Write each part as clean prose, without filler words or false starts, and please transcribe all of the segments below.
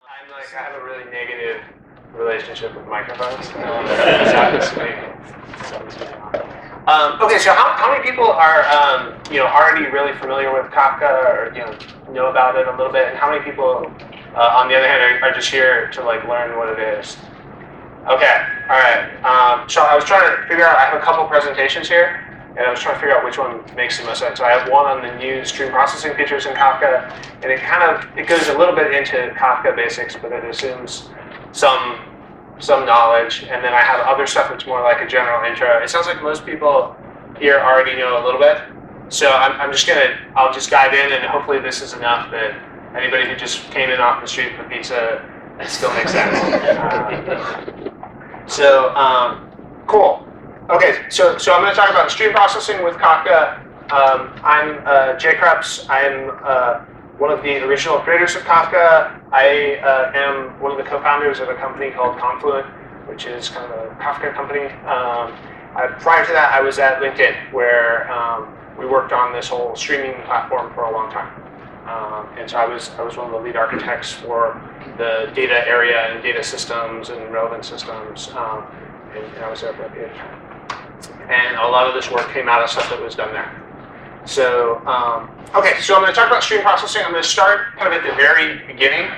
I have a really negative relationship with microphones. Okay, so how many people are already really familiar with Kafka or know about it a little bit, and how many people, on the other hand, are just here to learn what it is? Okay, all right. So I was trying to figure out. I have a couple presentations here, and I was trying to figure out which one makes the most sense. So I have one on the new stream processing features in Kafka, and it goes a little bit into Kafka basics, but it assumes some knowledge. And then I have other stuff that's more like a general intro. It sounds like most people here already know a little bit. So I'll just dive in, and hopefully this is enough that anybody who just came in off the street for pizza, it still makes sense. Cool. Okay, so I'm going to talk about stream processing with Kafka. I'm Jay Kreps. I'm one of the original creators of Kafka. I am one of the co-founders of a company called Confluent, which is kind of a Kafka company. Prior to that, I was at LinkedIn, where we worked on this whole streaming platform for a long time. And so I was one of the lead architects for the data area and data systems and relevant systems, and I was there for a period of time. And a lot of this work came out of stuff that was done there. So, okay, so I'm going to talk about stream processing. I'm going to start kind of at the very beginning.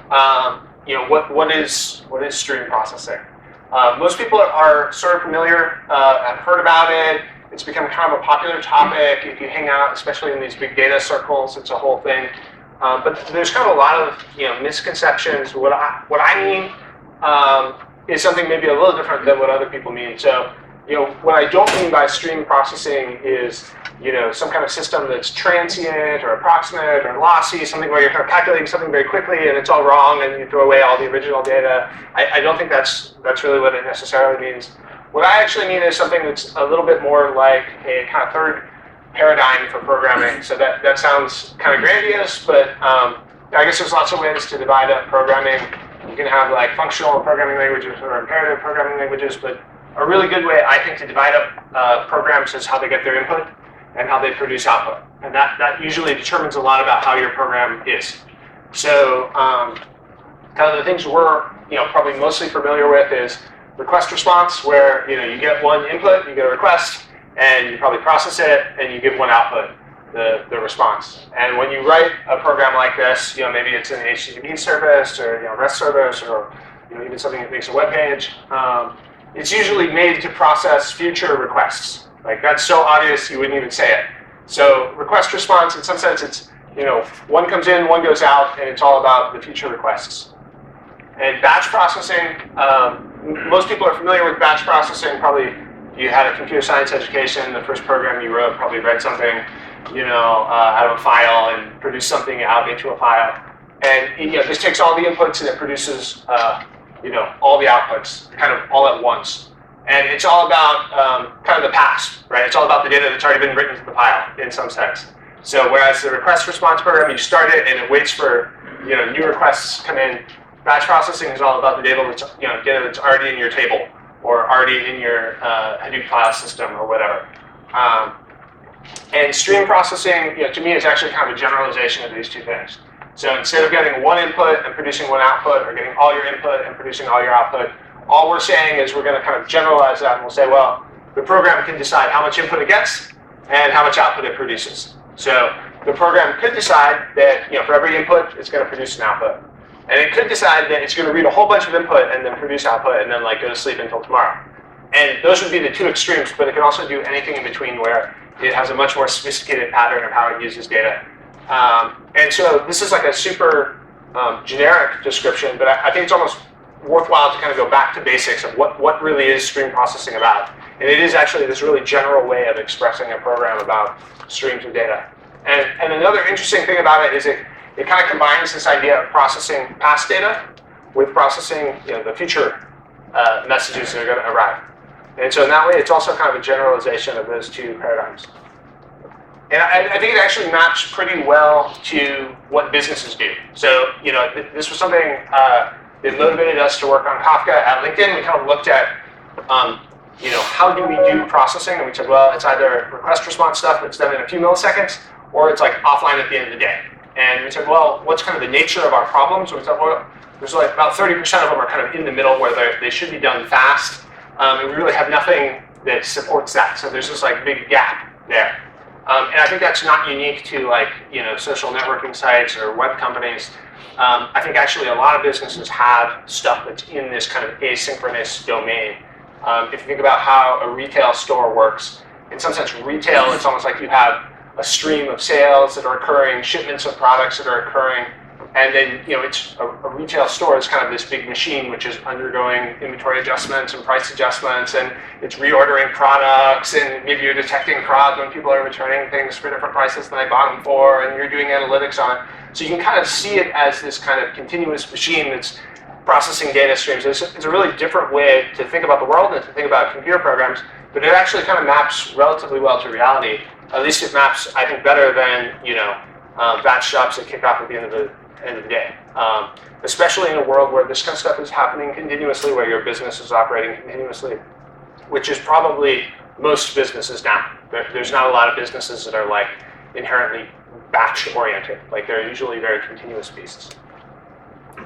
What is stream processing? Most people are sort of familiar, have heard about it. It's become kind of a popular topic. If you hang out, especially in these big data circles, it's a whole thing. But there's kind of a lot of misconceptions. What I mean is something maybe a little different than what other people mean. So, what I don't mean by stream processing is some kind of system that's transient or approximate or lossy, something where you're kind of calculating something very quickly and it's all wrong and you throw away all the original data. I don't think that's really what it necessarily means. What I actually mean is something that's a little bit more like a kind of third paradigm for programming. So that sounds kind of grandiose, but I guess there's lots of ways to divide up programming. You can have functional programming languages or imperative programming languages, but a really good way, I think, to divide up programs is how they get their input and how they produce output. And that usually determines a lot about how your program is. So kind of the things we're probably mostly familiar with is request response, where you get one input, you get a request, and you probably process it, and you give one output, the response. And when you write a program like this, maybe it's an HTTP service or REST service or even something that makes a web page, it's usually made to process future requests. That's so obvious you wouldn't even say it. So request response, in some sense, it's one comes in, one goes out, and it's all about the future requests. And batch processing, most people are familiar with batch processing. Probably you had a computer science education, the first program you wrote probably read something out of a file and produced something out into a file. And this takes all the inputs and it produces all the outputs kind of all at once. And it's all about kind of the past, right? It's all about the data that's already been written to the file in some sense. So whereas the request response program, you start it and it waits for new requests come in. Batch processing is all about the data that's already in your table or already in your Hadoop file system or whatever. And stream processing, to me, is actually kind of a generalization of these two things. So instead of getting one input and producing one output, or getting all your input and producing all your output, all we're saying is we're going to kind of generalize that, and we'll say, well, the program can decide how much input it gets and how much output it produces. So the program could decide that for every input, it's going to produce an output. And it could decide that it's going to read a whole bunch of input and then produce output and then go to sleep until tomorrow. And those would be the two extremes, but it can also do anything in between where it has a much more sophisticated pattern of how it uses data. And so this is a super generic description, but I think it's almost worthwhile to kind of go back to basics of what really is stream processing about. And it is actually this really general way of expressing a program about streams of data. And another interesting thing about it is it kind of combines this idea of processing past data with processing the future messages that are going to arrive. And so in that way, it's also kind of a generalization of those two paradigms. And I think it actually maps pretty well to what businesses do. So this was something that motivated us to work on Kafka at LinkedIn. We kind of looked at how do we do processing, and we said, well, it's either request response stuff that's done in a few milliseconds, or it's offline at the end of the day. And we said, well, what's kind of the nature of our problems? And we said, well, there's like about 30% of them are kind of in the middle where they should be done fast, and we really have nothing that supports that. So there's this like big gap there. And I think that's not unique to like, social networking sites or web companies. I think actually a lot of businesses have stuff that's in this kind of asynchronous domain. If you think about how a retail store works, in some sense retail, it's almost like you have a stream of sales that are occurring, shipments of products that are occurring, and then it's a retail store is kind of this big machine which is undergoing inventory adjustments and price adjustments, and it's reordering products, and maybe you're detecting fraud when people are returning things for different prices than they bought them for, and you're doing analytics on it. So you can kind of see it as this kind of continuous machine that's processing data streams. It's a really different way to think about the world and to think about computer programs, but it actually kind of maps relatively well to reality. At least it maps, I think, better than batch jobs that kick off at the end of the day. Especially in a world where this kind of stuff is happening continuously, where your business is operating continuously, which is probably most businesses now. There's not a lot of businesses that are like inherently batch oriented. Like they're usually very continuous beasts.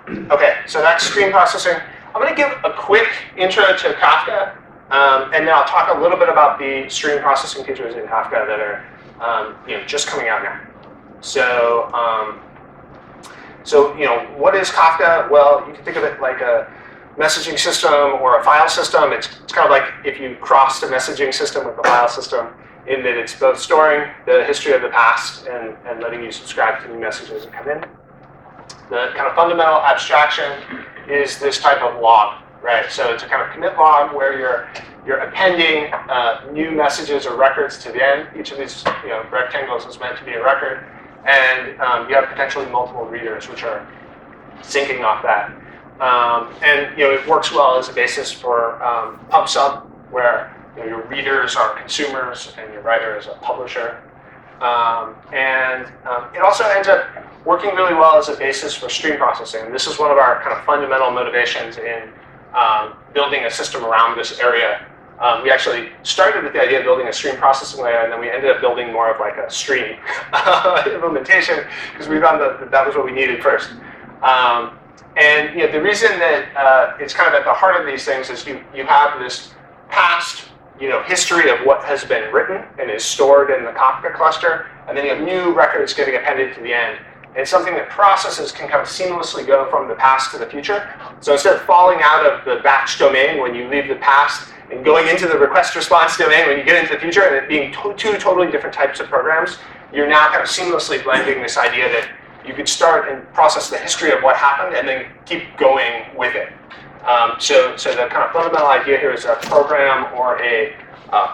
Okay, so that's stream processing. I'm going to give a quick intro to Kafka, and then I'll talk a little bit about the stream processing features in Kafka that are just coming out now. So, what is Kafka? Well, you can think of it like a messaging system or a file system. It's kind of like if you crossed a messaging system with a file system, in that it's both storing the history of the past and letting you subscribe to new messages that come in. The kind of fundamental abstraction is this type of log, right? So it's a kind of commit log where you're appending new messages or records to the end. Each of these rectangles is meant to be a record, and you have potentially multiple readers which are syncing off that. And it works well as a basis for pub/sub, where your readers are consumers and your writer is a publisher. It also ends up working really well as a basis for stream processing. And this is one of our kind of fundamental motivations in building a system around this area. We actually started with the idea of building a stream processing layer, and then we ended up building more of like a stream implementation, because we found that was what we needed first. The reason that it's kind of at the heart of these things is you have this past history of what has been written and is stored in the Kafka cluster, and then you have new records getting appended to the end. And something that processes can kind of seamlessly go from the past to the future. So instead of falling out of the batch domain when you leave the past and going into the request response domain when you get into the future, and it being two totally different types of programs, you're now kind of seamlessly blending this idea that you could start and process the history of what happened and then keep going with it. So the kind of fundamental idea here is a program or a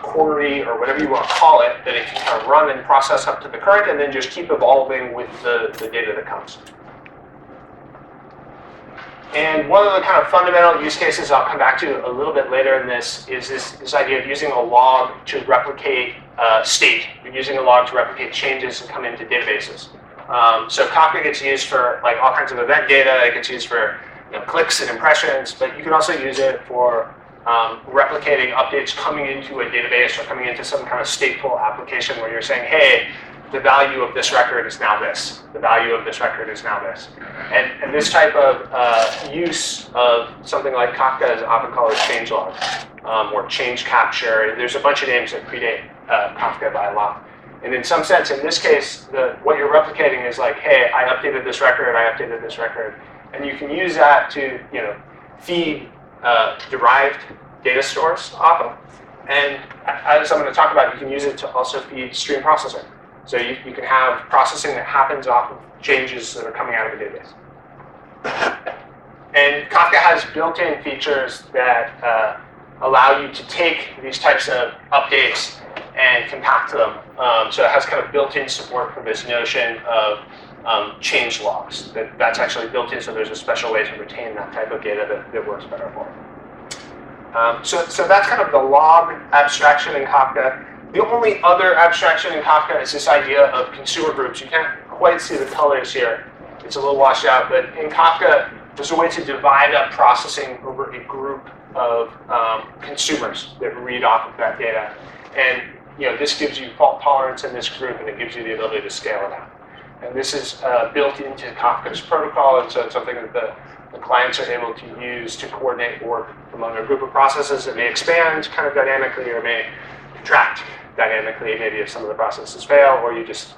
query or whatever you want to call it, that it can kind of run and process up to the current and then just keep evolving with the data that comes. And one of the kind of fundamental use cases I'll come back to a little bit later in this is this idea of using a log to replicate state. You're using a log to replicate changes that come into databases. So Kafka gets used for like all kinds of event data. It gets used for clicks and impressions, but you can also use it for replicating updates coming into a database or coming into some kind of stateful application where you're saying, hey, the value of this record is now this. The value of this record is now this. And this type of use of something like Kafka is often called a changelog or change capture. There's a bunch of names that predate Kafka by a lot. And in some sense, in this case, what you're replicating is like, hey, I updated this record, I updated this record. And you can use that to feed derived data stores off of. And as I'm going to talk about, you can use it to also feed stream processing. So you can have processing that happens off of changes that are coming out of a database. And Kafka has built-in features that allow you to take these types of updates and compact them. So it has kind of built-in support for this notion of change logs. That's actually built in, so there's a special way to retain that type of data that works better for it. So that's kind of the log abstraction in Kafka. The only other abstraction in Kafka is this idea of consumer groups. You can't quite see the colors here. It's a little washed out, but in Kafka, there's a way to divide up processing over a group of consumers that read off of that data. And this gives you fault tolerance in this group, and it gives you the ability to scale it out. And this is built into Kafka's protocol, and so it's something that the the clients are able to use to coordinate work among a group of processes that may expand kind of dynamically or may contract dynamically, maybe if some of the processes fail, or you just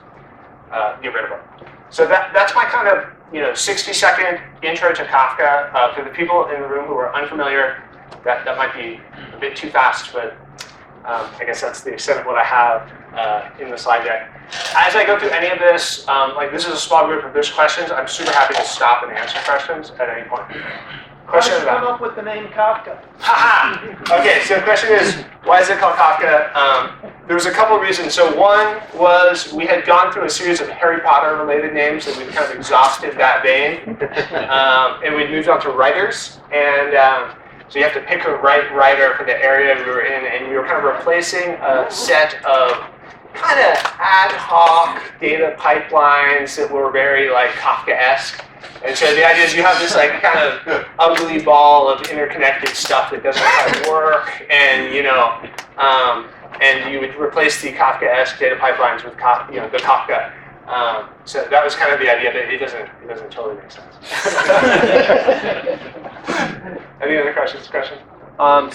get rid of them. So that's my kind of 60-second intro to Kafka. For the people in the room who are unfamiliar, that might be a bit too fast, but I guess that's the extent of what I have in the slide deck. As I go through any of this, like this is a small group. If there's questions, I'm super happy to stop and answer questions at any point. Question How did you about come up with the name Kafka? Haha! Okay, so the question is, why is it called Kafka? There was a couple of reasons. So one was we had gone through a series of Harry Potter related names and we'd kind of exhausted that vein. And we'd moved on to writers. And so you have to pick a writer for the area we were in, and we were kind of replacing a set of kind of ad hoc data pipelines that were very like Kafka-esque. And so the idea is you have this like kind of ugly ball of interconnected stuff that doesn't quite work, and and you would replace the Kafka-esque data pipelines with the Kafka. So that was kind of the idea, but it doesn't totally make sense. Any other questions?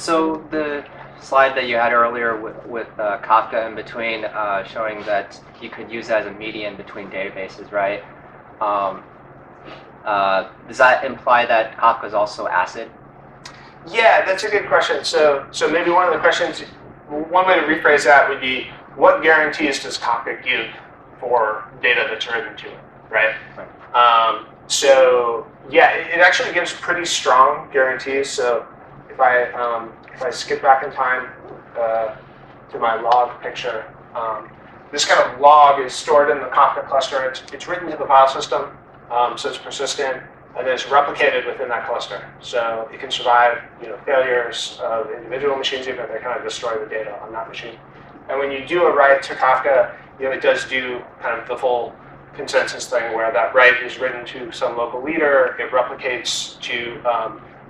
So the slide that you had earlier with Kafka in between, showing that you could use that as a median between databases, right? Does that imply that Kafka is also ACID? Yeah, that's a good question. So maybe one of the questions, one way to rephrase that would be, what guarantees does Kafka give for data that's written to it, right? So yeah, it actually gives pretty strong guarantees. So if I skip back in time to my log picture, this kind of log is stored in the Kafka cluster. It's written to the file system, so it's persistent, and then it's replicated within that cluster. So it can survive failures of individual machines, even if they kind of destroy the data on that machine. And when you do a write to Kafka, it does do kind of the full consensus thing where that write is written to some local leader. It replicates to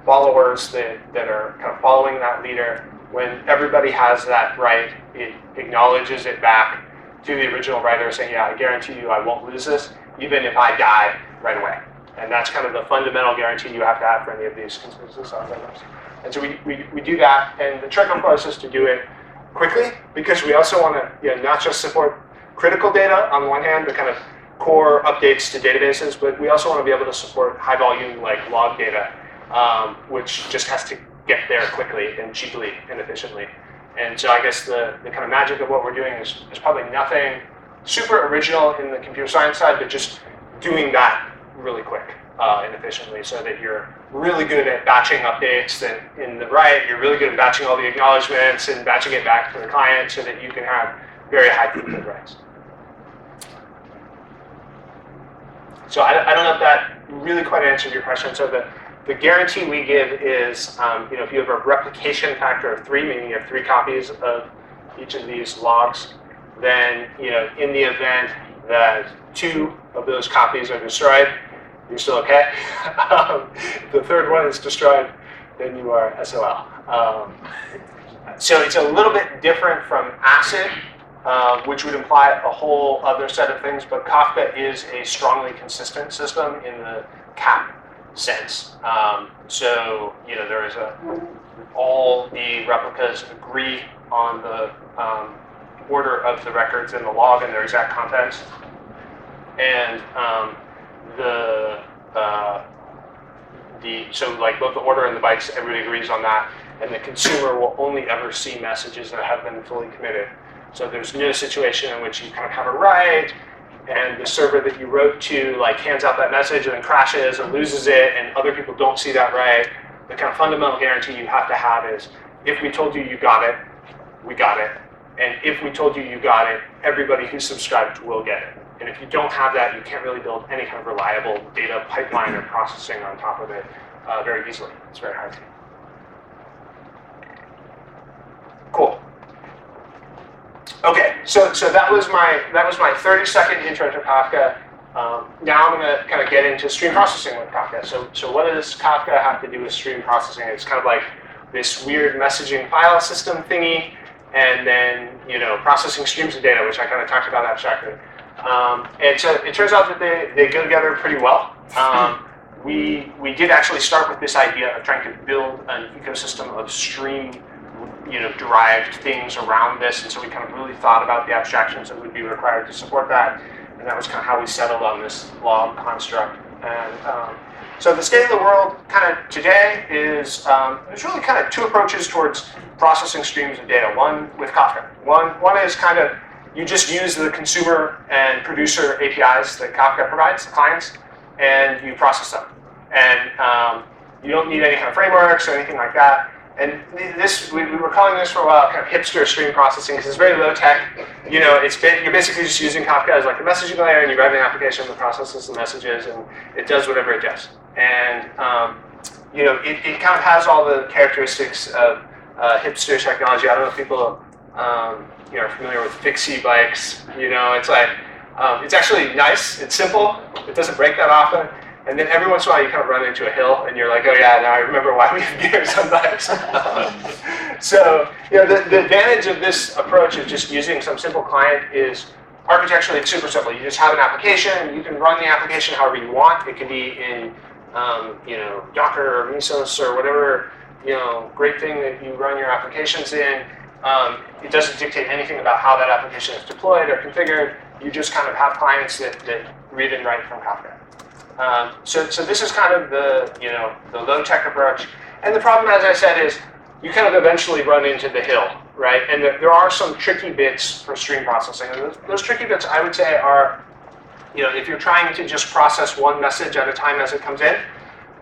followers that are kind of following that leader. When everybody has that write, it acknowledges it back to the original writer saying, yeah, I guarantee you I won't lose this, even if I die right away. And that's kind of the fundamental guarantee you have to have for any of these consensus algorithms. And so we do that, and the trick, of course, is to do it quickly, because we also want to not just support critical data on one hand, the kind of core updates to databases, but we also want to be able to support high volume like log data, which just has to get there quickly and cheaply and efficiently. And so I guess the kind of magic of what we're doing is probably nothing super original in the computer science side, but just doing that really quick and efficiently, so that you're really good at batching updates, that in the write, you're really good at batching all the acknowledgements and batching it back to the client so that you can have very high throughput writes. So I don't know if that really quite answered your question. So the guarantee we give is, if you have a replication factor of 3, meaning you have 3 copies of each of these logs, then in the event that 2 of those copies are destroyed, you're still okay. If the third one is destroyed, then you are SOL. So it's a little bit different from ACID, which would imply a whole other set of things, but Kafka is a strongly consistent system in the CAP sense. So there is all the replicas agree on the order of the records in the log and their exact contents, and so like both the order and the bytes, everybody agrees on that, and the consumer will only ever see messages that have been fully committed. So there's no situation in which you kind of have a write, and the server that you wrote to like hands out that message and then crashes and loses it, and other people don't see that write. The kind of fundamental guarantee you have to have is, if we told you you got it, we got it. And if we told you you got it, everybody who subscribed will get it. And if you don't have that, you can't really build any kind of reliable data pipeline or processing on top of it very easily. It's very hard to do. Cool. Okay, so that was my 30-second intro to Kafka. Now I'm going to kind of get into stream processing with Kafka. So what does Kafka have to do with stream processing? It's kind of like this weird messaging file system thingy, and then processing streams of data, which I kind of talked about abstractly. And so it turns out that they go together pretty well. we did actually start with this idea of trying to build an ecosystem of stream, derived things around this, and so we kind of really thought about the abstractions that would be required to support that, and that was kind of how we settled on this log construct. And so the state of the world kind of today is there's really kind of two approaches towards processing streams of data. One with Kafka. One is kind of you just use the consumer and producer APIs that Kafka provides, the clients, and you process them. And you don't need any kind of frameworks or anything like that. And this, we were calling this for a while kind of hipster stream processing because it's very low tech. You're basically just using Kafka as like a messaging layer, and you write an application that processes the messages, and it does whatever it does. And it kind of has all the characteristics of hipster technology. I don't know if people are familiar with fixie bikes. It's like it's actually nice. It's simple. It doesn't break that often. And then every once in a while you kind of run into a hill and you're like, oh yeah, now I remember why we have gears on bikes. So the advantage of this approach of just using some simple client is architecturally it's super simple. You just have an application, you can run the application however you want. It could be in Docker or Mesos or whatever great thing that you run your applications in. It doesn't dictate anything about how that application is deployed or configured. You just kind of have clients that read and write from Kafka. So this is kind of the low-tech approach. And the problem, as I said, is you kind of eventually run into the hill, right? And there are some tricky bits for stream processing. And those tricky bits, I would say, are, if you're trying to just process one message at a time as it comes in,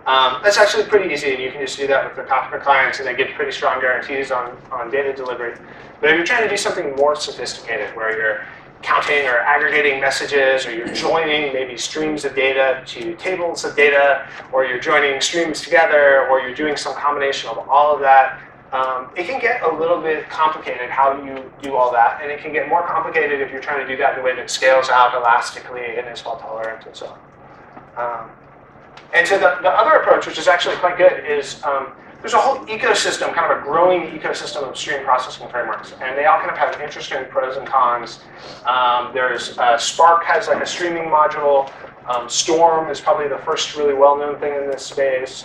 that's actually pretty easy, and you can just do that with the Kafka clients, and they get pretty strong guarantees on data delivery. But if you're trying to do something more sophisticated, where you're counting or aggregating messages, or you're joining maybe streams of data to tables of data, or you're joining streams together, or you're doing some combination of all of that, it can get a little bit complicated how you do all that, and it can get more complicated if you're trying to do that in a way that scales out elastically and is fault tolerant and so on. And so the other approach, which is actually quite good, is there's a whole ecosystem, kind of a growing ecosystem of stream processing frameworks, and they all kind of have interesting pros and cons. There's Spark has like a streaming module. Storm is probably the first really well-known thing in this space.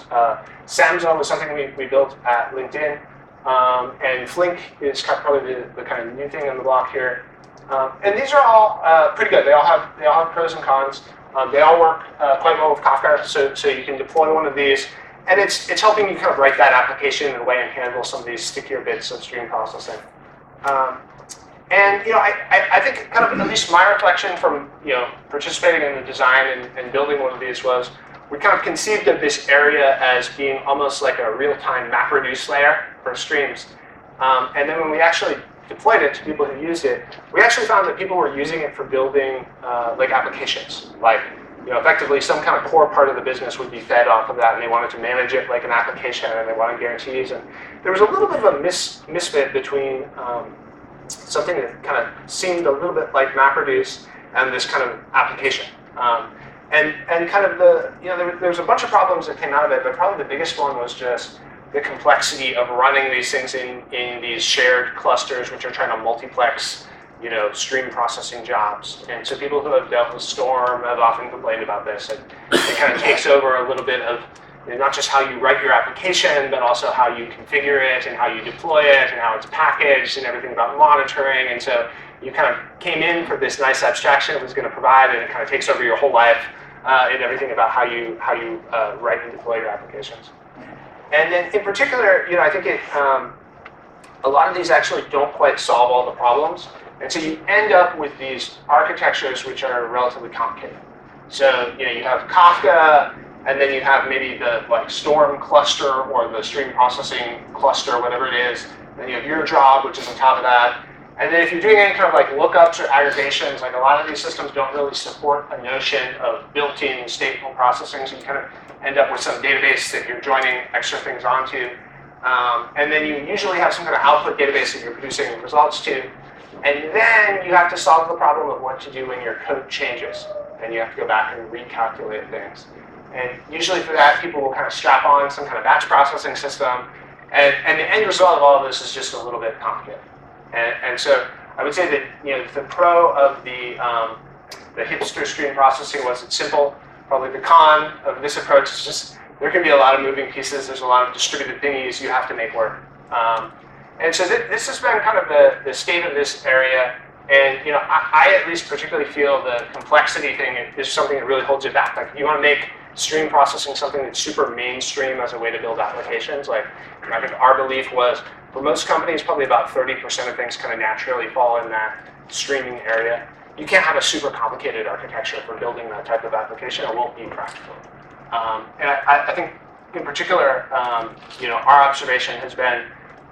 Samza was something we built at LinkedIn, and Flink is probably the kind of new thing on the block here. And these are all pretty good. They all have pros and cons. They all work quite well with Kafka, so you can deploy one of these. And it's helping you kind of write that application in a way and handle some of these stickier bits of stream processing. I think kind of at least my reflection from participating in the design and building one of these was we kind of conceived of this area as being almost like a real-time MapReduce layer for streams. And then when we actually deployed it to people who used it, we actually found that people were using it for building like applications, like effectively some kind of core part of the business would be fed off of that, and they wanted to manage it like an application, and they wanted guarantees. And there was a little bit of a misfit between something that kind of seemed a little bit like MapReduce and this kind of application. And kind of there was a bunch of problems that came out of it, but probably the biggest one was just the complexity of running these things in these shared clusters, which are trying to multiplex stream processing jobs. And so people who have dealt with Storm have often complained about this. And it kind of takes over a little bit of not just how you write your application, but also how you configure it and how you deploy it and how it's packaged and everything about monitoring. And so you kind of came in for this nice abstraction it was going to provide, and it kind of takes over your whole life and everything about how you write and deploy your applications. And then in particular, I think a lot of these actually don't quite solve all the problems. And so you end up with these architectures which are relatively complicated. So you have Kafka, and then you have maybe the Storm cluster or the stream processing cluster, whatever it is. Then you have your job, which is on top of that. And then if you're doing any kind of lookups or aggregations, a lot of these systems don't really support a notion of built-in stateful processing. So you kind of end up with some database that you're joining extra things onto. And then you usually have some kind of output database that you're producing results to. And then you have to solve the problem of what to do when your code changes. And you have to go back and recalculate things. And usually for that, people will kind of strap on some kind of batch processing system. And the end result of all of this is just a little bit complicated. And so I would say that the pro of the hipster stream processing was it's simple. probably the con of this approach is just there can be a lot of moving pieces. There's a lot of distributed thingies you have to make work. And so this has been kind of the state of this area. And I at least particularly feel the complexity thing is something that really holds you back. Like you want to make stream processing something that's super mainstream as a way to build applications. Like I think our belief was for most companies, probably about 30% of things kind of naturally fall in that streaming area. You can't have a super complicated architecture for building that type of application. It won't be practical. And I think in particular, our observation has been,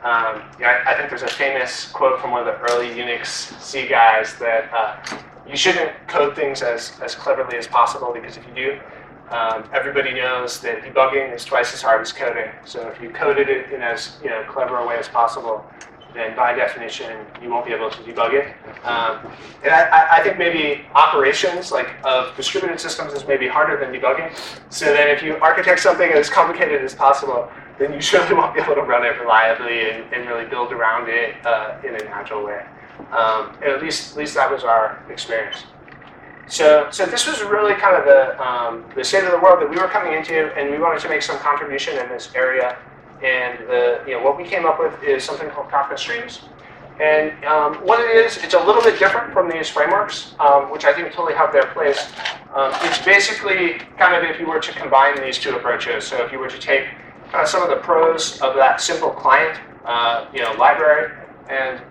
I think there's a famous quote from one of the early Unix C guys that you shouldn't code things as cleverly as possible, because if you do, everybody knows that debugging is twice as hard as coding. So if you coded it in as clever a way as possible, then by definition you won't be able to debug it. And I think maybe operations of distributed systems is maybe harder than debugging. So then if you architect something as complicated as possible, then you surely won't be able to run it reliably and really build around it in an agile way. And at least that was our experience. So this was really kind of the state of the world that we were coming into, and we wanted to make some contribution in this area. And what we came up with is something called Kafka Streams. And what it is, it's a little bit different from these frameworks, which I think totally have their place. It's basically kind of if you were to combine these two approaches. So if you were to take kind of some of the pros of that simple client, library, and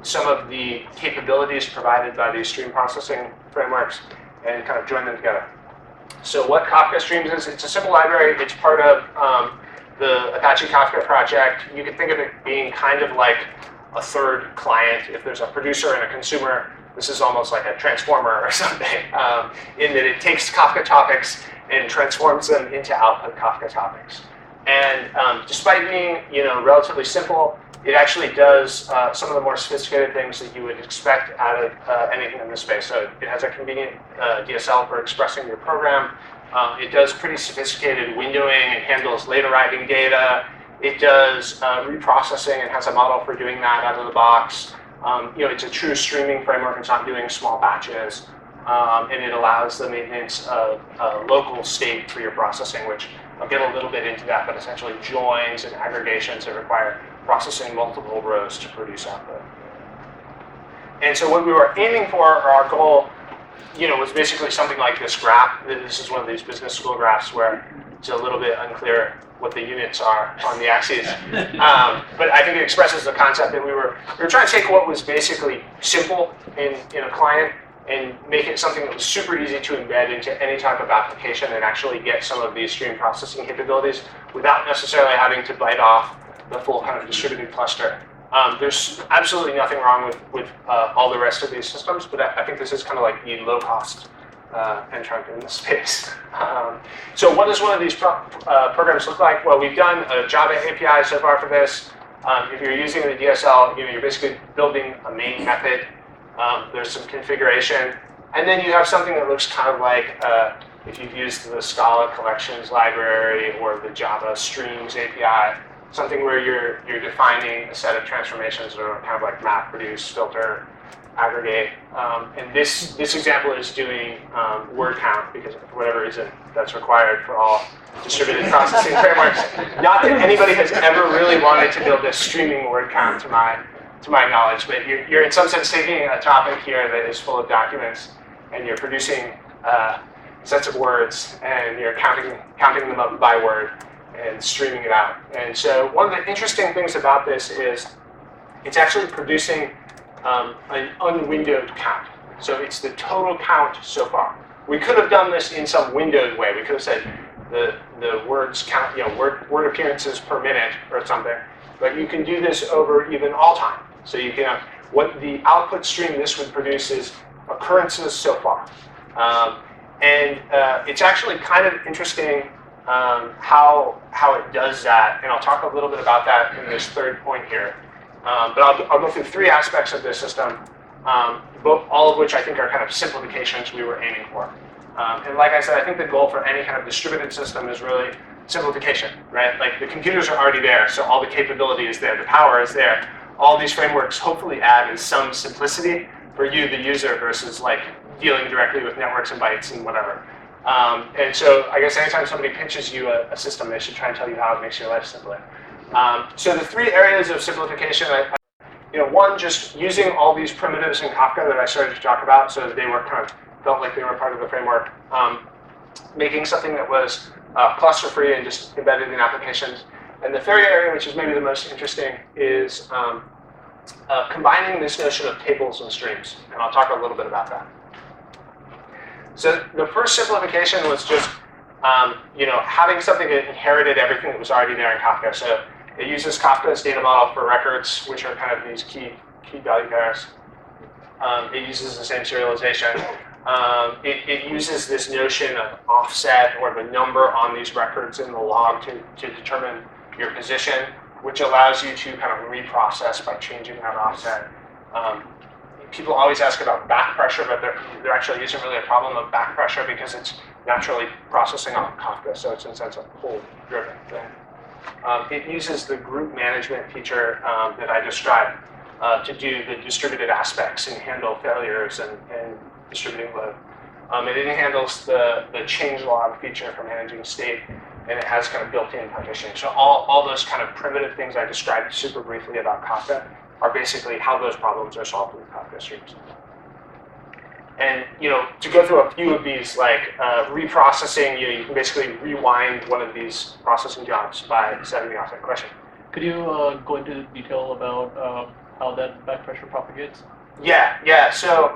some of the capabilities provided by these stream processing frameworks, and kind of join them together. So what Kafka Streams is, it's a simple library. It's part of the Apache Kafka project. You can think of it being kind of like a third client. If there's a producer and a consumer, this is almost like a transformer or something, in that it takes Kafka topics and transforms them into output Kafka topics. And despite being relatively simple, it actually does some of the more sophisticated things that you would expect out of anything in this space. So it has a convenient DSL for expressing your program. It does pretty sophisticated windowing. It handles late arriving data. It does reprocessing and has a model for doing that out of the box. It's a true streaming framework. It's not doing small batches. And it allows the maintenance of local state for your processing, which I'll get a little bit into that, but essentially joins and aggregations that require processing multiple rows to produce output. And so what we were aiming for, or our goal, was basically something like this graph. This is one of these business school graphs where it's a little bit unclear what the units are on the axes. But I think it expresses the concept that we were trying to take what was basically simple in a client and make it something that was super easy to embed into any type of application and actually get some of these stream processing capabilities without necessarily having to bite off the full kind of distributed cluster. There's absolutely nothing wrong with all the rest of these systems, but I think this is kind of like the low-cost entrant in the space. So what does one of these programs look like? Well, we've done a Java API so far for this. If you're using the DSL, you're basically building a main method. There's some configuration, and then you have something that looks kind of like if you've used the Scala collections library or the Java Streams API, something where you're defining a set of transformations that are kind of like map, reduce, filter, aggregate. And this example is doing word count, because for whatever reason that's required for all distributed processing frameworks. Not that anybody has ever really wanted to build this streaming word count to my knowledge, but you're in some sense taking a topic here that is full of documents, and you're producing sets of words, and you're counting them up by word and streaming it out. And so one of the interesting things about this is it's actually producing an unwindowed count. So it's the total count so far. We could have done this in some windowed way. We could have said the words count, word appearances per minute or something. But you can do this over even all time. So you can have what the output stream this would produce is occurrences so far. And it's actually kind of interesting how it does that, and I'll talk a little bit about that in this third point here. But I'll go through three aspects of this system, all of which I think are kind of simplifications we were aiming for. And like I said, I think the goal for any kind of distributed system is really simplification, right? Like the computers are already there, so all the capability is there, the power is there. All these frameworks hopefully add is some simplicity for you, the user, versus like dealing directly with networks and bytes and whatever. And so I guess anytime somebody pitches you a system, they should try and tell you how it makes your life simpler. So the three areas of simplification, one, just using all these primitives in Kafka that I started to talk about, so they were kind of felt like they were part of the framework. Making something that was cluster-free and just embedded in applications. And the third area, which is maybe the most interesting, is combining this notion of tables and streams. And I'll talk a little bit about that. So the first simplification was just having something that inherited everything that was already there in Kafka. So it uses Kafka's data model for records, which are kind of these key value pairs. It uses the same serialization. It uses this notion of offset, or the number on these records in the log to determine your position, which allows you to kind of reprocess by changing that offset. People always ask about back pressure, but there actually isn't really a problem of back pressure because it's naturally processing on Kafka, so it's in a sense a pull-driven thing. It uses the group management feature that I described to do the distributed aspects and handle failures and distributing load. It even handles the change log feature for managing state, and it has kind of built-in partitioning. So all those kind of primitive things I described super briefly about Kafka are basically how those problems are solved with Kafka streams. And to go through a few of these, like reprocessing, you can basically rewind one of these processing jobs by setting the offset question. Could you go into detail about how that back pressure propagates? Yeah. So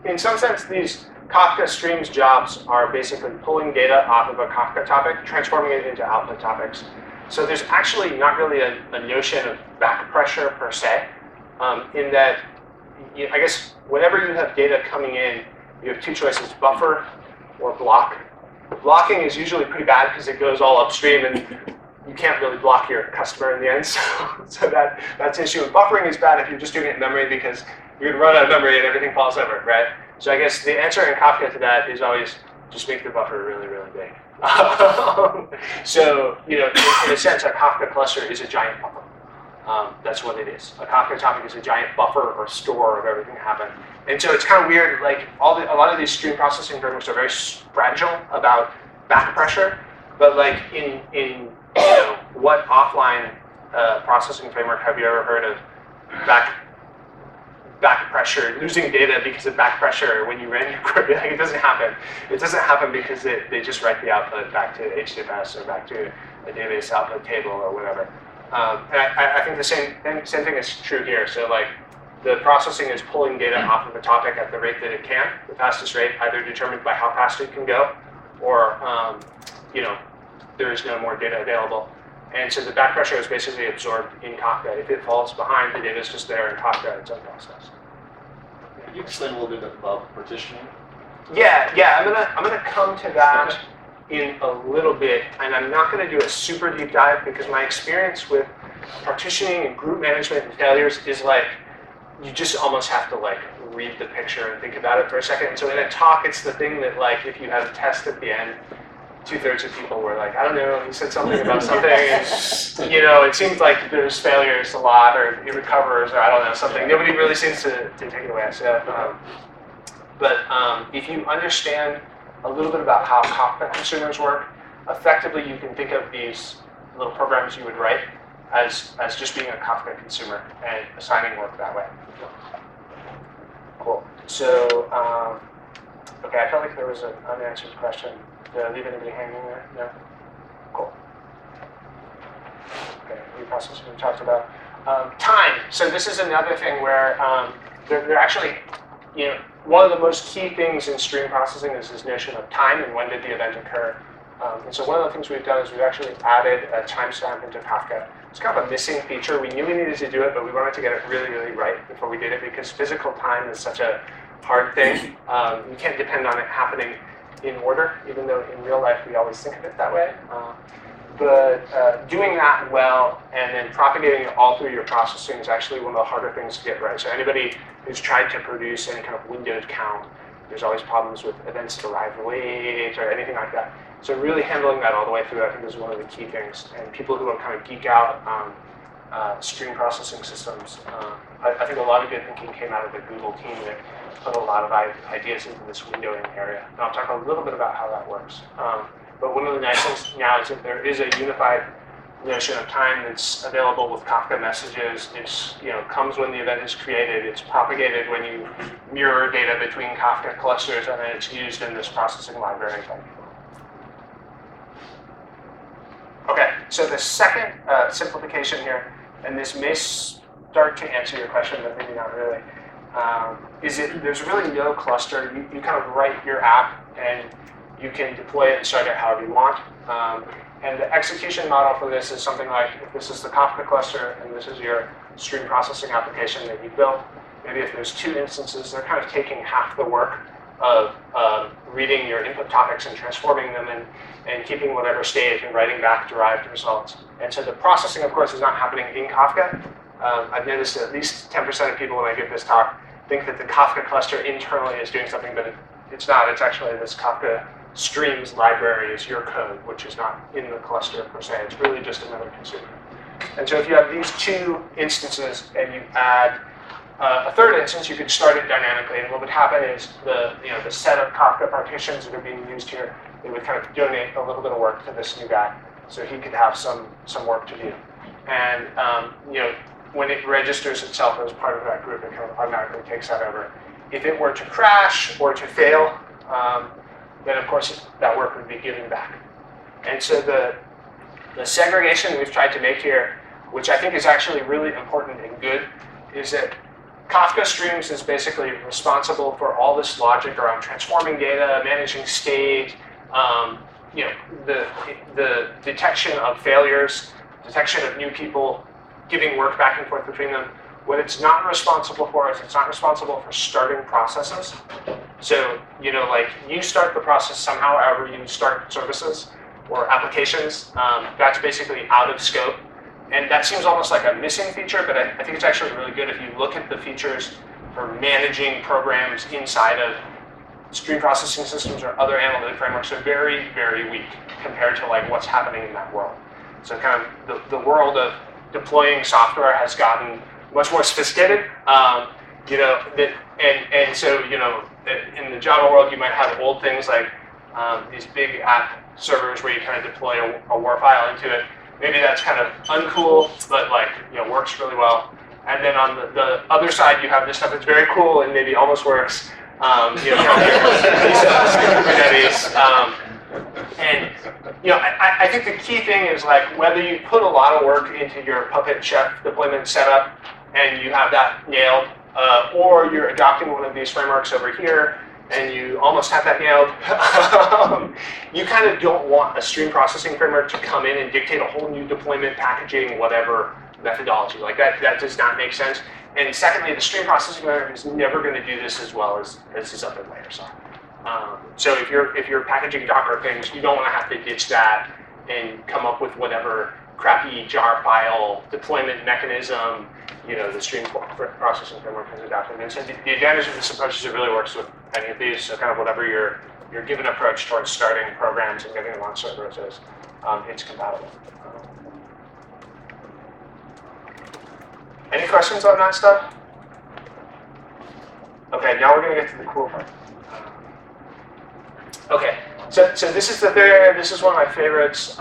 in some sense, these Kafka streams jobs are basically pulling data off of a Kafka topic, transforming it into output topics. So there's actually not really a notion of back pressure per se, in that I guess whenever you have data coming in, you have two choices: buffer or block. Blocking is usually pretty bad because it goes all upstream, and you can't really block your customer in the end. So that's an issue. And buffering is bad if you're just doing it in memory because you're going to run out of memory and everything falls over, right? So I guess the answer in Kafka to that is always just make the buffer really, really big. So, in a sense, a Kafka cluster is a giant buffer. That's what it is. A Kafka topic is a giant buffer or store of everything that happened. And so it's kind of weird, like a lot of these stream processing frameworks are very fragile about back pressure, but like in what offline processing framework have you ever heard of back pressure, losing data because of back pressure when you ran your query? Like, it doesn't happen. It doesn't happen because they just write the output back to HDFS or back to a database output table or whatever. And I think the same thing is true here. So like the processing is pulling data off of a topic at the rate that it can, the fastest rate, either determined by how fast it can go, or there is no more data available. And so the back pressure is basically absorbed in Kafka. If it falls behind, the data is just there in Kafka, it's unprocessed. Could you explain a little bit about partitioning? Yeah. I'm gonna come to that in a little bit, and I'm not going to do a super deep dive because my experience with partitioning and group management and failures is like you just almost have to like read the picture and think about it for a second. And so in a talk, it's the thing that like if you have a test at the end, 2/3 of people were like, I don't know, he said something about something, and it seems like there's failures a lot, or he recovers, or I don't know, something. Nobody really seems to take it away. So, but if you understand a little bit about how Kafka consumers work, effectively you can think of these little programs you would write as just being a Kafka consumer and assigning work that way. Cool. So, okay, I felt like there was an unanswered question. Did I leave anybody hanging there? No? Cool. Okay, reprocessing we talked about. Time. So this is another thing where they're actually, one of the most key things in stream processing is this notion of time and when did the event occur. And so one of the things we've done is we've actually added a timestamp into Kafka. It's kind of a missing feature. We knew we needed to do it, but we wanted to get it really, really right before we did it because physical time is such a hard thing. You can't depend on it happening in order, even though in real life we always think of it that way. But doing that well and then propagating it all through your processing is actually one of the harder things to get right. So anybody who's tried to produce any kind of windowed count, there's always problems with events derived late or anything like that. So really handling that all the way through, I think, is one of the key things. And people who are kind of geek out on stream processing systems, I think a lot of good thinking came out of the Google team that put a lot of ideas into this windowing area. And I'll talk a little bit about how that works. But one of the nice things now is that there is a unified notion of time that's available with Kafka messages. It's, comes when the event is created. It's propagated when you mirror data between Kafka clusters, and then it's used in this processing library by people. Okay, so the second simplification here, and this may start to answer your question, but maybe not really, there's really no cluster. You kind of write your app, and you can deploy it and start it however you want. And the execution model for this is something like, if this is the Kafka cluster, and this is your stream processing application that you built, maybe if there's 2 instances, they're kind of taking half the work of reading your input topics and transforming them and keeping whatever state and writing back derived results. And so the processing, of course, is not happening in Kafka. I've noticed that at least 10% of people when I give this talk think that the Kafka cluster internally is doing something, but it's not. It's actually this Kafka streams library is your code, which is not in the cluster per se. It's really just another consumer. And so if you have these 2 instances and you add a third instance, you could start it dynamically. And what would happen is the set of Kafka partitions that are being used here, they would kind of donate a little bit of work to this new guy, so he could have some work to do. And when it registers itself as part of that group, it kind of automatically takes that over. If it were to crash or to fail, then of course that work would be given back. And so the segregation we've tried to make here, which I think is actually really important and good, is that Kafka Streams is basically responsible for all this logic around transforming data, managing state, the detection of failures, detection of new people, giving work back and forth between them. What it's not responsible for is it's not responsible for starting processes. So, you start the process somehow, however you start services or applications, that's basically out of scope. And that seems almost like a missing feature, but I think it's actually really good if you look at the features for managing programs inside of stream processing systems or other analytic frameworks. Are very, very weak compared to what's happening in that world. So kind of the world of deploying software has gotten much more sophisticated. So in the Java world, you might have old things like these big app servers where you kind of deploy a WAR file into it. Maybe that's kind of uncool, but works really well. And then on the other side, you have this stuff that's very cool and maybe almost works. Kubernetes. I think the key thing is whether you put a lot of work into your Puppet Chef deployment setup and you have that nailed, or you're adopting one of these frameworks over here and you almost have that nailed, you kind of don't want a stream processing framework to come in and dictate a whole new deployment, packaging, whatever methodology. That does not make sense. And secondly, the stream processing framework is never going to do this as well as these other layers are. So if you're packaging Docker things, you don't want to have to ditch that and come up with whatever crappy jar file deployment mechanism the stream processing framework has adopted. And so the advantage of this approach is it really works with any of these. So kind of whatever your given approach towards starting programs and getting them on servers is, it's compatible. Any questions on that stuff? Okay, now we're going to get to the cool part. Okay, so this is the third area. This is one of my favorites.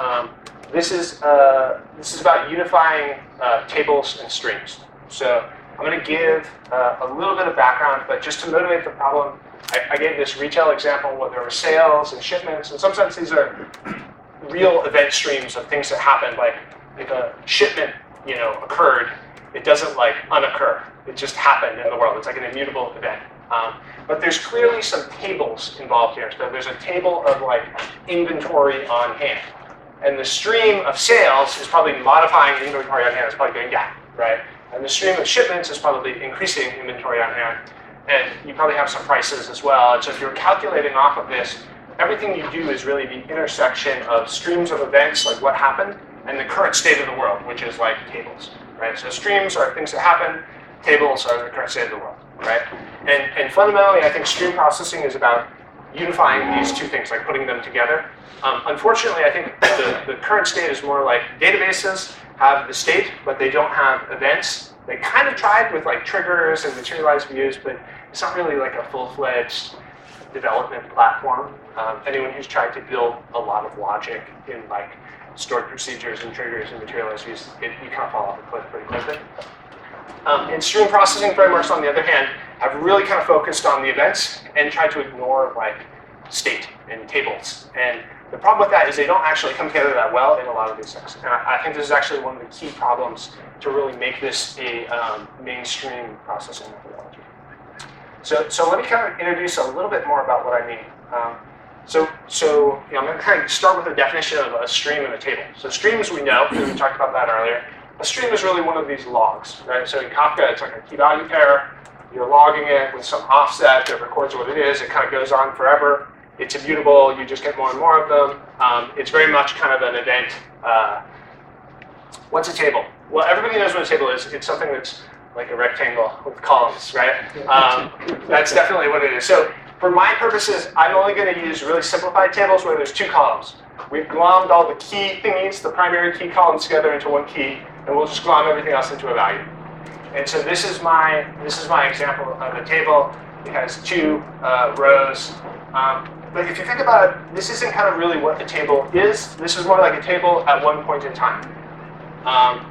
This is about unifying tables and streams. So I'm going to give a little bit of background, but just to motivate the problem, I gave this retail example where there were sales and shipments. In some sense, these are real event streams of things that happen. Like if a shipment, occurred, it doesn't unoccur. It just happened in the world. It's like an immutable event. But there's clearly some tables involved here. So there's a table of inventory on hand. And the stream of sales is probably modifying inventory on hand. It's probably going down, right? And the stream of shipments is probably increasing inventory on hand. And you probably have some prices as well. And so if you're calculating off of this, everything you do is really the intersection of streams of events, like what happened, and the current state of the world, which is tables, right? So streams are things that happen. Tables are the current state of the world, right? And fundamentally, I think stream processing is about unifying these 2 things, putting them together. Unfortunately, I think the current state is more like databases have the state, but they don't have events. They kind of tried with triggers and materialized views, but It's not really like a full-fledged development platform. Anyone who's tried to build a lot of logic in like stored procedures and triggers and materialized views, you kind of fall off a cliff pretty quickly. And stream processing frameworks, on the other hand, have really kind of focused on the events and tried to ignore like state and tables. And the problem with that is they don't actually come together that well in a lot of these things. And I think this is actually one of the key problems to really make this a mainstream processing methodology. So let me kind of introduce a little bit more about what I mean. So I'm going to kind of start with a definition of a stream and a table. So streams we know, because we talked about that earlier. A stream is really one of these logs, right? So in Kafka, it's like a key value pair. You're logging it with some offset that records what it is. It kind of goes on forever. It's immutable. You just get more and more of them. It's very much kind of an event. What's a table? Well, everybody knows what a table is. It's something that's like a rectangle with columns, right? That's definitely what it is. So for my purposes, I'm only going to use really simplified tables where there's 2 columns. We've glommed all the key thingies, the primary key columns together into one key, and we'll just glom everything else into a value. And so this is my example of a table. It has 2 rows. But if you think about it, this isn't kind of really what a table is. This is more like a table at one point in time.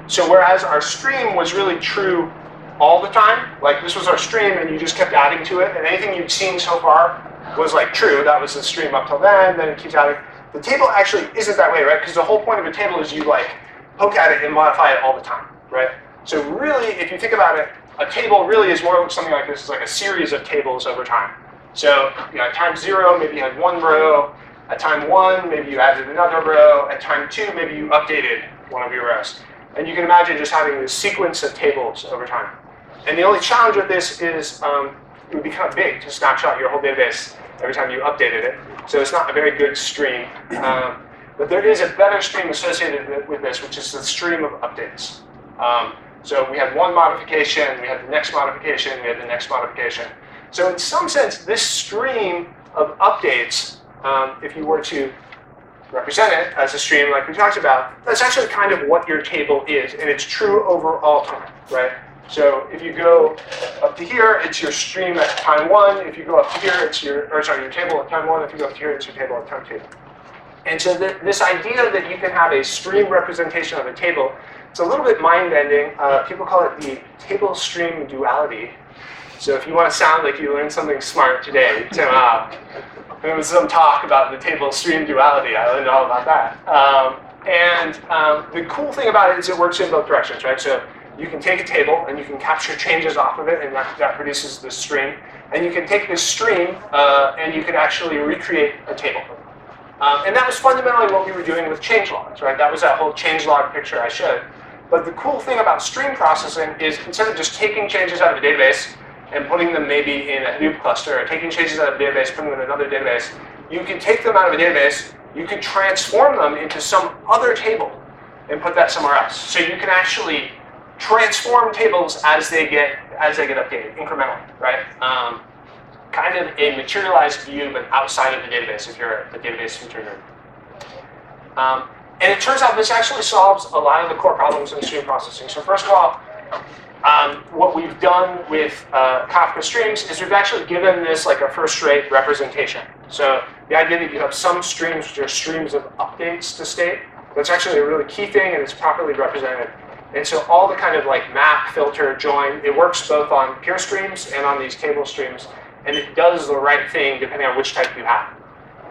So whereas our stream was really true all the time, like this was our stream and you just kept adding to it, and anything you'd seen so far was like true, that was the stream up till then it keeps adding. The table actually isn't that way, right? Because the whole point of a table is you like poke at it and modify it all the time, right? So really, if you think about it, a table really is more something like this. It's like a series of tables over time. So at time 0, maybe you had 1 row. At time 1, maybe you added another row. At time 2, maybe you updated one of your rows. And you can imagine just having this sequence of tables over time. And the only challenge with this is it would be kind of big to snapshot your whole database every time you updated it. So it's not a very good stream. But there is a better stream associated with this, which is the stream of updates. So we have one modification, we have the next modification, we have the next modification. So in some sense, this stream of updates, if you were to represent it as a stream like we talked about, that's actually kind of what your table is, and it's true over all time, right? So if you go up to here, it's your stream at time 1. If you go up to here, it's your table at time 1. If you go up to here, it's your table at time 2. And so this idea that you can have a stream representation of a table, it's a little bit mind-bending. People call it the table-stream duality. So if you want to sound like you learned something smart today, there was some talk about the table-stream duality. I learned all about that. The cool thing about it is it works in both directions, right? So you can take a table and you can capture changes off of it, and that produces this stream. And you can take this stream and you can actually recreate a table. And that was fundamentally what we were doing with change logs, right? That was that whole change log picture I showed. But the cool thing about stream processing is instead of just taking changes out of a database and putting them maybe in a Hadoop cluster, or taking changes out of a database, putting them in another database, you can take them out of a database, you can transform them into some other table and put that somewhere else. So you can actually transform tables as they get updated incrementally, right? Kind of a materialized view, but outside of the database if you're a database feature nerd. And it turns out this actually solves a lot of the core problems in stream processing. So first of all, what we've done with Kafka streams is we've actually given this like a first-rate representation. So the idea that you have some streams which are streams of updates to state, that's actually a really key thing, and it's properly represented. And so all the kind of like map, filter, join, it works both on pure streams and on these table streams, and it does the right thing depending on which type you have.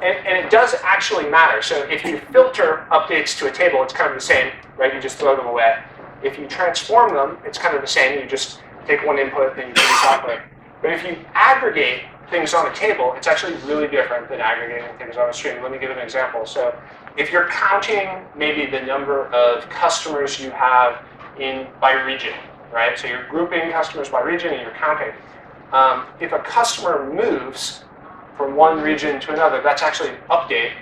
And it does actually matter. So if you filter updates to a table, it's kind of the same, right? You just throw them away. If you transform them, it's kind of the same. You just take one input, then you produce output. But if you aggregate things on a table, it's actually really different than aggregating things on a stream. Let me give an example. So if you're counting maybe the number of customers you have by region, right? So you're grouping customers by region and you're counting. If a customer moves from one region to another, that's actually an update,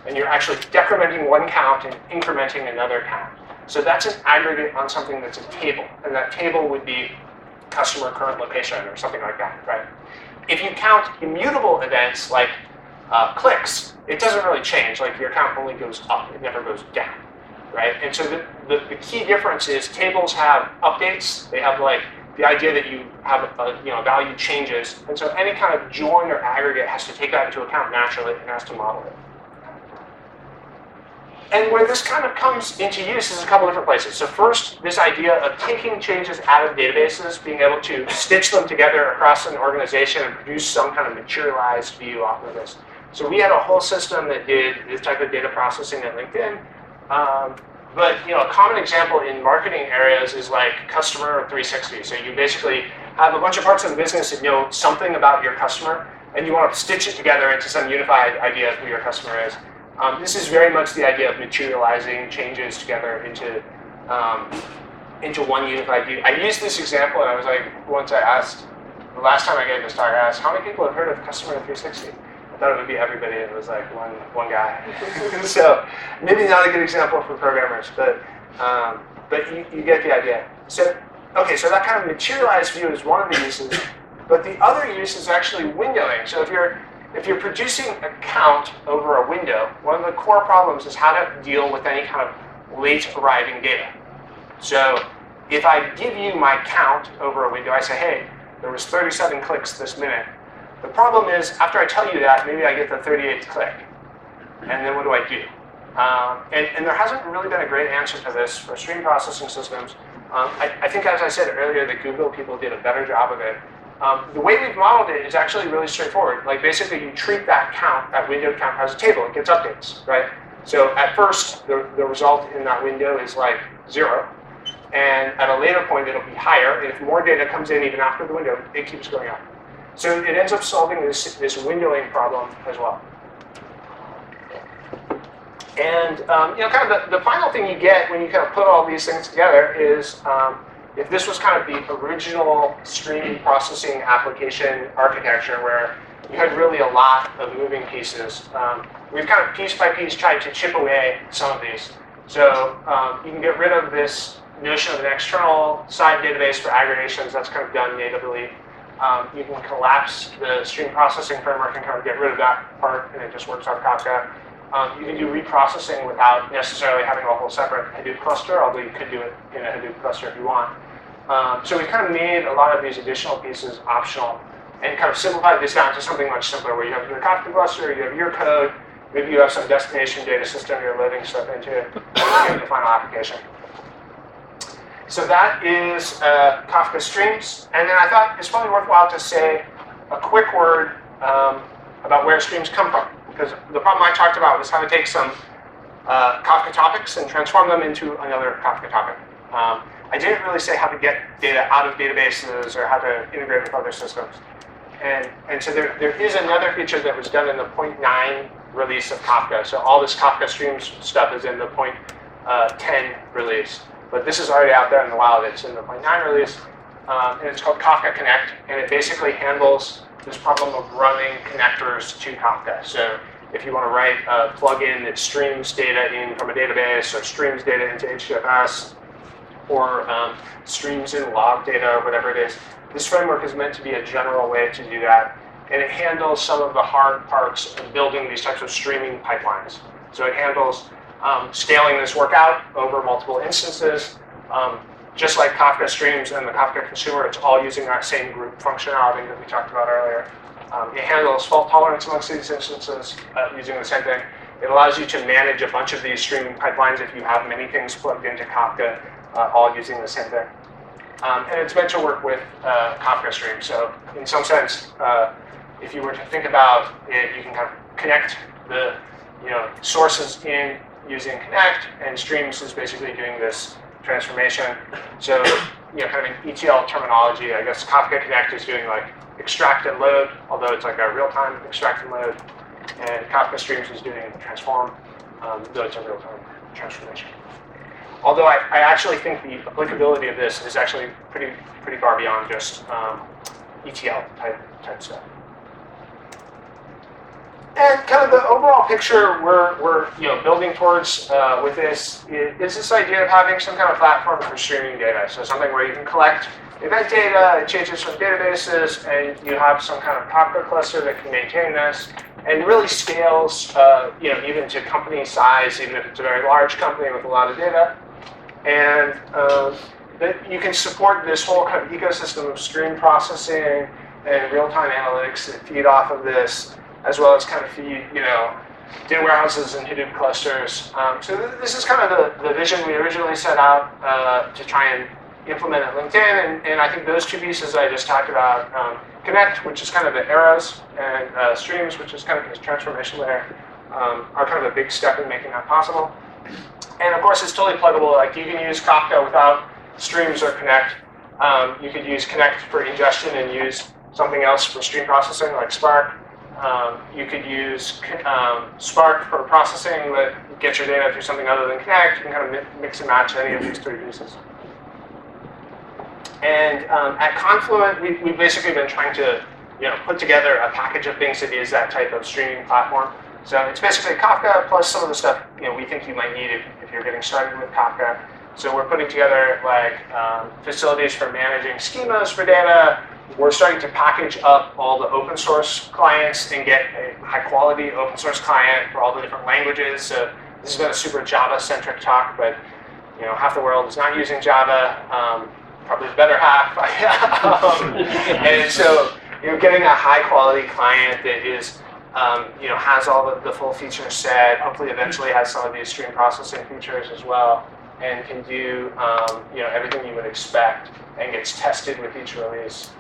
and you're actually decrementing one count and incrementing another count. So that's an aggregate on something that's a table, and that table would be customer current location or something like that, right? If you count immutable events like clicks, it doesn't really change. Like your count only goes up, it never goes down, right? And so the key difference is tables have updates. They have like the idea that you have value changes, and so any kind of join or aggregate has to take that into account naturally and has to model it. And where this kind of comes into use is a couple different places. So first, this idea of taking changes out of databases, being able to stitch them together across an organization and produce some kind of materialized view off of this. So we had a whole system that did this type of data processing at LinkedIn. But a common example in marketing areas is like customer 360. So you basically have a bunch of parts of the business that know something about your customer, and you want to stitch it together into some unified idea of who your customer is. This is very much the idea of materializing changes together into one unified view. I used this example, and I was like, once I asked, the last time I gave this talk, I asked, how many people have heard of Customer 360? I thought it would be everybody, and it was like one guy. So maybe not a good example for programmers, but you get the idea. So okay, so that kind of materialized view is one of the uses, but the other use is actually windowing. So if you're producing a count over a window, one of the core problems is how to deal with any kind of late arriving data. So if I give you my count over a window, I say, hey, there was 37 clicks this minute. The problem is, after I tell you that, maybe I get the 38th click. And then what do I do? And there hasn't really been a great answer to this for stream processing systems. I think, as I said earlier, the Google people did a better job of it. The way we've modeled it is actually really straightforward. Like basically you treat that count, that window count, as a table. It gets updates, right? So at first, the result in that window is like 0. And at a later point, it'll be higher. And if more data comes in even after the window, it keeps going up. So it ends up solving this windowing problem as well. And kind of the final thing you get when you kind of put all these things together is if this was kind of the original stream processing application architecture where you had really a lot of moving pieces, we've kind of piece by piece tried to chip away some of these. So you can get rid of this notion of an external side database for aggregations. That's kind of done natively. You can collapse the stream processing framework and kind of get rid of that part, and it just works on Kafka. You can do reprocessing without necessarily having a whole separate Hadoop cluster, although you could do it in a Hadoop cluster if you want. So we kind of made a lot of these additional pieces optional and kind of simplified this down to something much simpler where you have your Kafka cluster, you have your code, maybe you have some destination data system you're loading stuff into, and you have the final application. So that is Kafka Streams. And then I thought it's probably worthwhile to say a quick word about where streams come from. Because the problem I talked about was how to take some Kafka topics and transform them into another Kafka topic. I didn't really say how to get data out of databases or how to integrate with other systems. And so there is another feature that was done in the 0.9 release of Kafka. So all this Kafka Streams stuff is in the 0.10 release. But this is already out there in the wild. It's in the 0.9 release. And it's called Kafka Connect. And it basically handles this problem of running connectors to Kafka. So if you want to write a plugin that streams data in from a database or streams data into HDFS or streams in log data or whatever it is, this framework is meant to be a general way to do that. And it handles some of the hard parts of building these types of streaming pipelines. So it handles scaling this work out over multiple instances. Just like Kafka Streams and the Kafka Consumer, it's all using that same group functionality that we talked about earlier. It handles fault tolerance amongst these instances using the same thing. It allows you to manage a bunch of these streaming pipelines if you have many things plugged into Kafka, all using the same thing. And it's meant to work with Kafka Streams. So in some sense, if you were to think about it, you can kind of connect the sources in using Connect, and Streams is basically doing this transformation. So, kind of in ETL terminology, I guess Kafka Connect is doing like extract and load, although it's like a real-time extract and load, and Kafka Streams is doing transform, though it's a real-time transformation. Although I actually think the applicability of this is actually pretty far beyond just ETL type stuff. And kind of the overall picture we're building towards with this is this idea of having some kind of platform for streaming data. So something where you can collect event data, it changes from databases, and you have some kind of Kafka cluster that can maintain this, and really scales, even to company size, even if it's a very large company with a lot of data. And that you can support this whole kind of ecosystem of stream processing and real-time analytics that feed off of this, as well as kind of feed, data warehouses and Hadoop clusters. So this is kind of the vision we originally set out to try and implement at LinkedIn, and I think those two pieces I just talked about, Connect, which is kind of the arrows, and Streams, which is kind of this transformation layer, are kind of a big step in making that possible. And of course, it's totally pluggable. Like you can use Kafka without Streams or Connect. You could use Connect for ingestion and use something else for stream processing, like Spark. You could use Spark for processing that gets your data through something other than Connect. You can kind of mix and match any of these three pieces. And at Confluent, we've basically been trying to put together a package of things that is that type of streaming platform. So it's basically Kafka plus some of the stuff we think you might need if you're getting started with Kafka. So we're putting together like facilities for managing schemas for data. We're starting to package up all the open source clients and get a high quality open source client for all the different languages. So this has been a super Java centric talk, but half the world is not using Java. Probably the better half. And so getting a high quality client that is has all the full feature set, hopefully eventually has some of these stream processing features as well, and can do everything you would expect and gets tested with each release.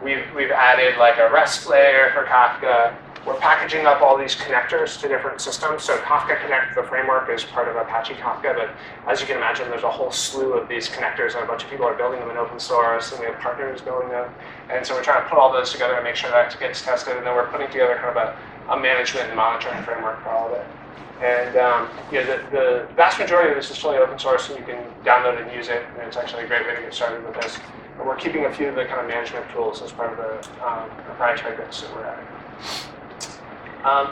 We've added like a REST layer for Kafka. We're packaging up all these connectors to different systems. So Kafka Connect, the framework, is part of Apache Kafka, but as you can imagine, there's a whole slew of these connectors, and a bunch of people are building them in open source, and we have partners building them. And so we're trying to put all those together and make sure that gets tested, and then we're putting together kind of a management and monitoring framework for all of it. And the vast majority of this is fully open source, and you can download and use it, and it's actually a great way to get started with this. And we're keeping a few of the kind of management tools as part of the proprietary bits that we're adding.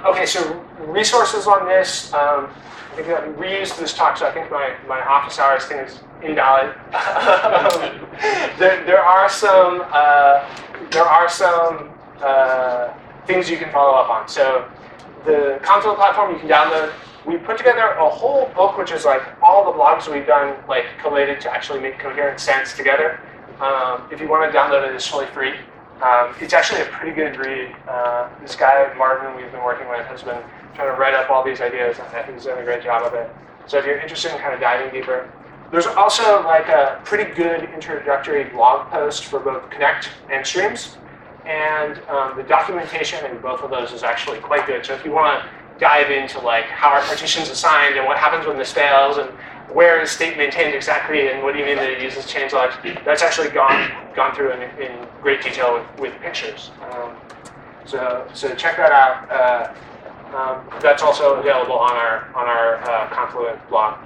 Okay, so resources on this. I think I reused this talk, so I think my office hours thing is invalid. There are some things you can follow up on. So the Confluent platform you can download. We put together a whole book, which is like all the blogs we've done, like collated to actually make coherent sense together. If you want to download it, it's totally free. It's actually a pretty good read. This guy, Martin, we've been working with, has been trying to write up all these ideas, and I think he's done a great job of it. So if you're interested in kind of diving deeper. There's also like a pretty good introductory blog post for both Connect and Streams. And the documentation in both of those is actually quite good. So if you want to dive into like how are partitions assigned and what happens when this fails and where is state maintained exactly and what do you mean that it uses change logs, that's actually gone through in great detail with pictures. So check that out. That's also available on our Confluent blog.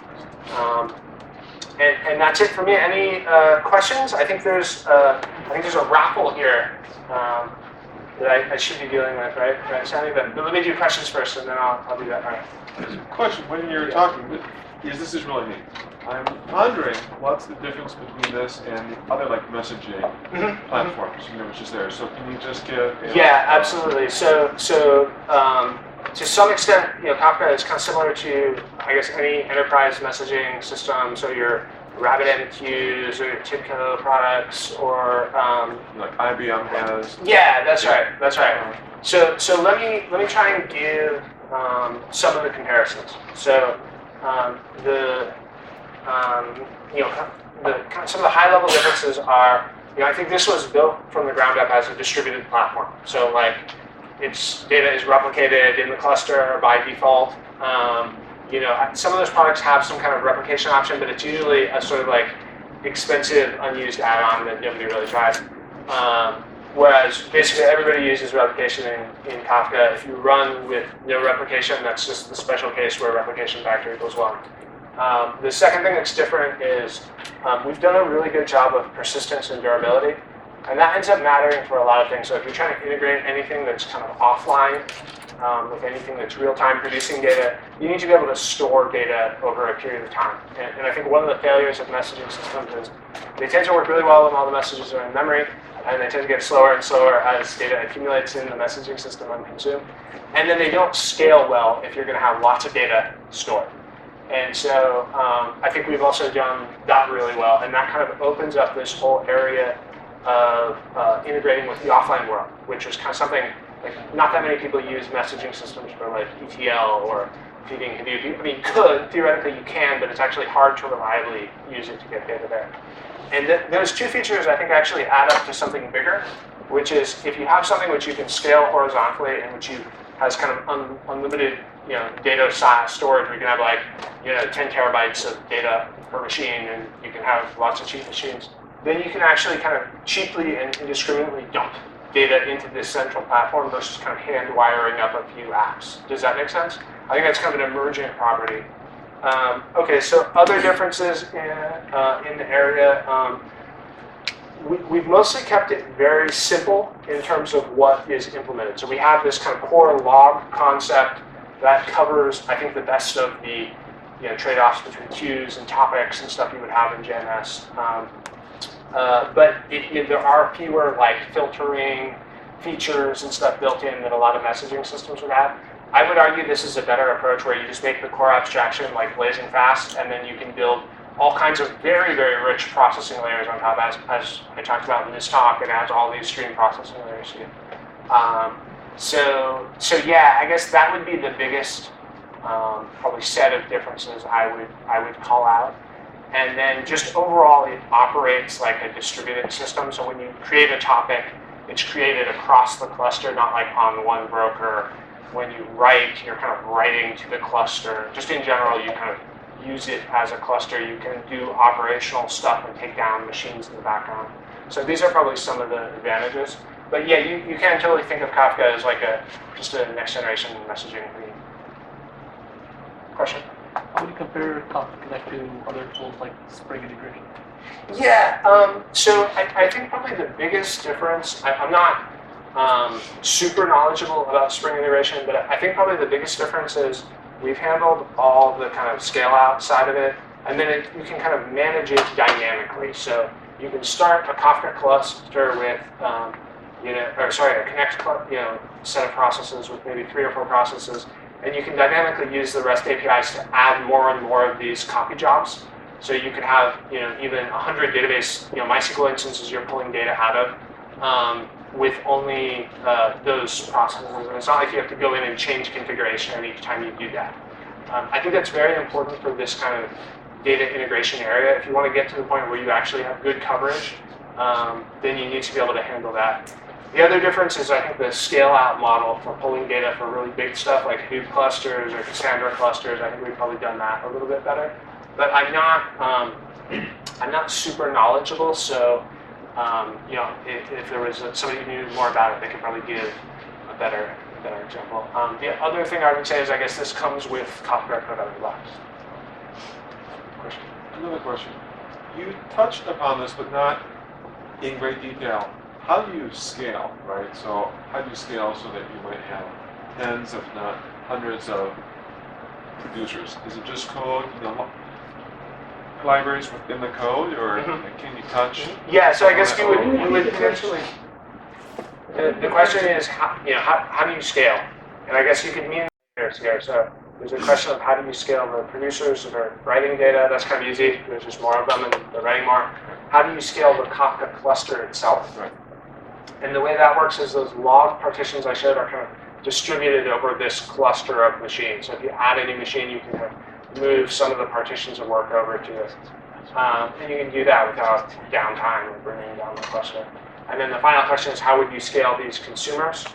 And that's it for me. Any questions? I think there's a raffle here that I should be dealing with, right, Sammy? But let me do questions first, and then I'll do that. All right. There's a question when you're talking. This is really neat. I'm wondering what's the difference between this and the other like messaging platforms, which is there. So can you just give? Yeah, absolutely. So to some extent, Kafka is kind of similar to, I guess, any enterprise messaging system. So your RabbitMQs or your TIBCO products, or like IBM has. Yeah, that's right. That's right. So let me try and give some of the comparisons. So some of the high level differences are, I think this was built from the ground up as a distributed platform. So like its data is replicated in the cluster by default. Some of those products have some kind of replication option, but it's usually a sort of like expensive, unused add-on that nobody really tries. Whereas basically everybody uses replication in Kafka. If you run with no replication, that's just the special case where replication factor equals 1. The second thing that's different is we've done a really good job of persistence and durability, and that ends up mattering for a lot of things. So if you're trying to integrate anything that's kind of offline with anything that's real-time producing data, you need to be able to store data over a period of time. And I think one of the failures of messaging systems is they tend to work really well when all the messages are in memory, and they tend to get slower and slower as data accumulates in the messaging system and consumed. And then they don't scale well if you're going to have lots of data stored. And so I think we've also done that really well, and that kind of opens up this whole area of integrating with the offline world, which is kind of something like not that many people use messaging systems for like ETL or feeding Hadoop. I mean, theoretically you can, but it's actually hard to reliably use it to get data there. And those two features I think actually add up to something bigger, which is if you have something which you can scale horizontally and which has kind of unlimited data size storage, we can have like 10 terabytes of data per machine, and you can have lots of cheap machines. Then you can actually kind of cheaply and indiscriminately dump data into this central platform versus kind of hand wiring up a few apps. Does that make sense? I think that's kind of an emergent property. Okay, so other differences in the area. We've mostly kept it very simple in terms of what is implemented. So we have this kind of core log concept that covers, I think, the best of the trade-offs between queues and topics and stuff you would have in JMS. But there are fewer like filtering features and stuff built in that a lot of messaging systems would have. I would argue this is a better approach where you just make the core abstraction like blazing fast, and then you can build all kinds of very, very rich processing layers on top, as I talked about in this talk, and adds all these stream processing layers to it. So yeah, I guess that would be the biggest probably set of differences I would call out. And then just overall, it operates like a distributed system. So when you create a topic, it's created across the cluster, not like on one broker. When you write, you're kind of writing to the cluster. Just in general, you kind of use it as a cluster. You can do operational stuff and take down machines in the background. So these are probably some of the advantages. But yeah, you can totally think of Kafka as like just a next generation messaging thing. Question? How would you compare Kafka Connect to other tools like Spring integration? Yeah, so I think probably the biggest difference, I'm not super knowledgeable about Spring integration, but I think probably the biggest difference is we've handled all the kind of scale out side of it, and then you can kind of manage it dynamically. So you can start a Kafka cluster with, a Connect set of processes with maybe 3 or 4 processes, and you can dynamically use the REST APIs to add more and more of these copy jobs. So you could have even 100 database MySQL instances you're pulling data out of with only those processes. And it's not like you have to go in and change configuration each time you do that. I think that's very important for this kind of data integration area. If you want to get to the point where you actually have good coverage, then you need to be able to handle that. The other difference is I think the scale-out model for pulling data for really big stuff like Hadoop clusters or Cassandra clusters. I think we've probably done that a little bit better. But I'm not super knowledgeable, so if there was somebody who knew more about it, they could probably give a better example. The other thing I would say is I guess this comes with Kafka code out of the box. Question? Another question. You touched upon this, but not in great detail. How do you scale, right? So how do you scale so that you might have tens, if not hundreds of producers? Is it just code, libraries within the code, or can you touch? Yeah, so I guess you would potentially. The question is, how do you scale? And I guess you could mean here. So there's a question of how do you scale the producers that are writing data? That's kind of easy. There's just more of them, and they're writing more. How do you scale the Kafka cluster itself? Right. And the way that works is those log partitions I showed are kind of distributed over this cluster of machines. So if you add a new machine, you can kind of move some of the partitions of work over to it. And you can do that without downtime or bringing down the cluster. And then the final question is, how would you scale these consumers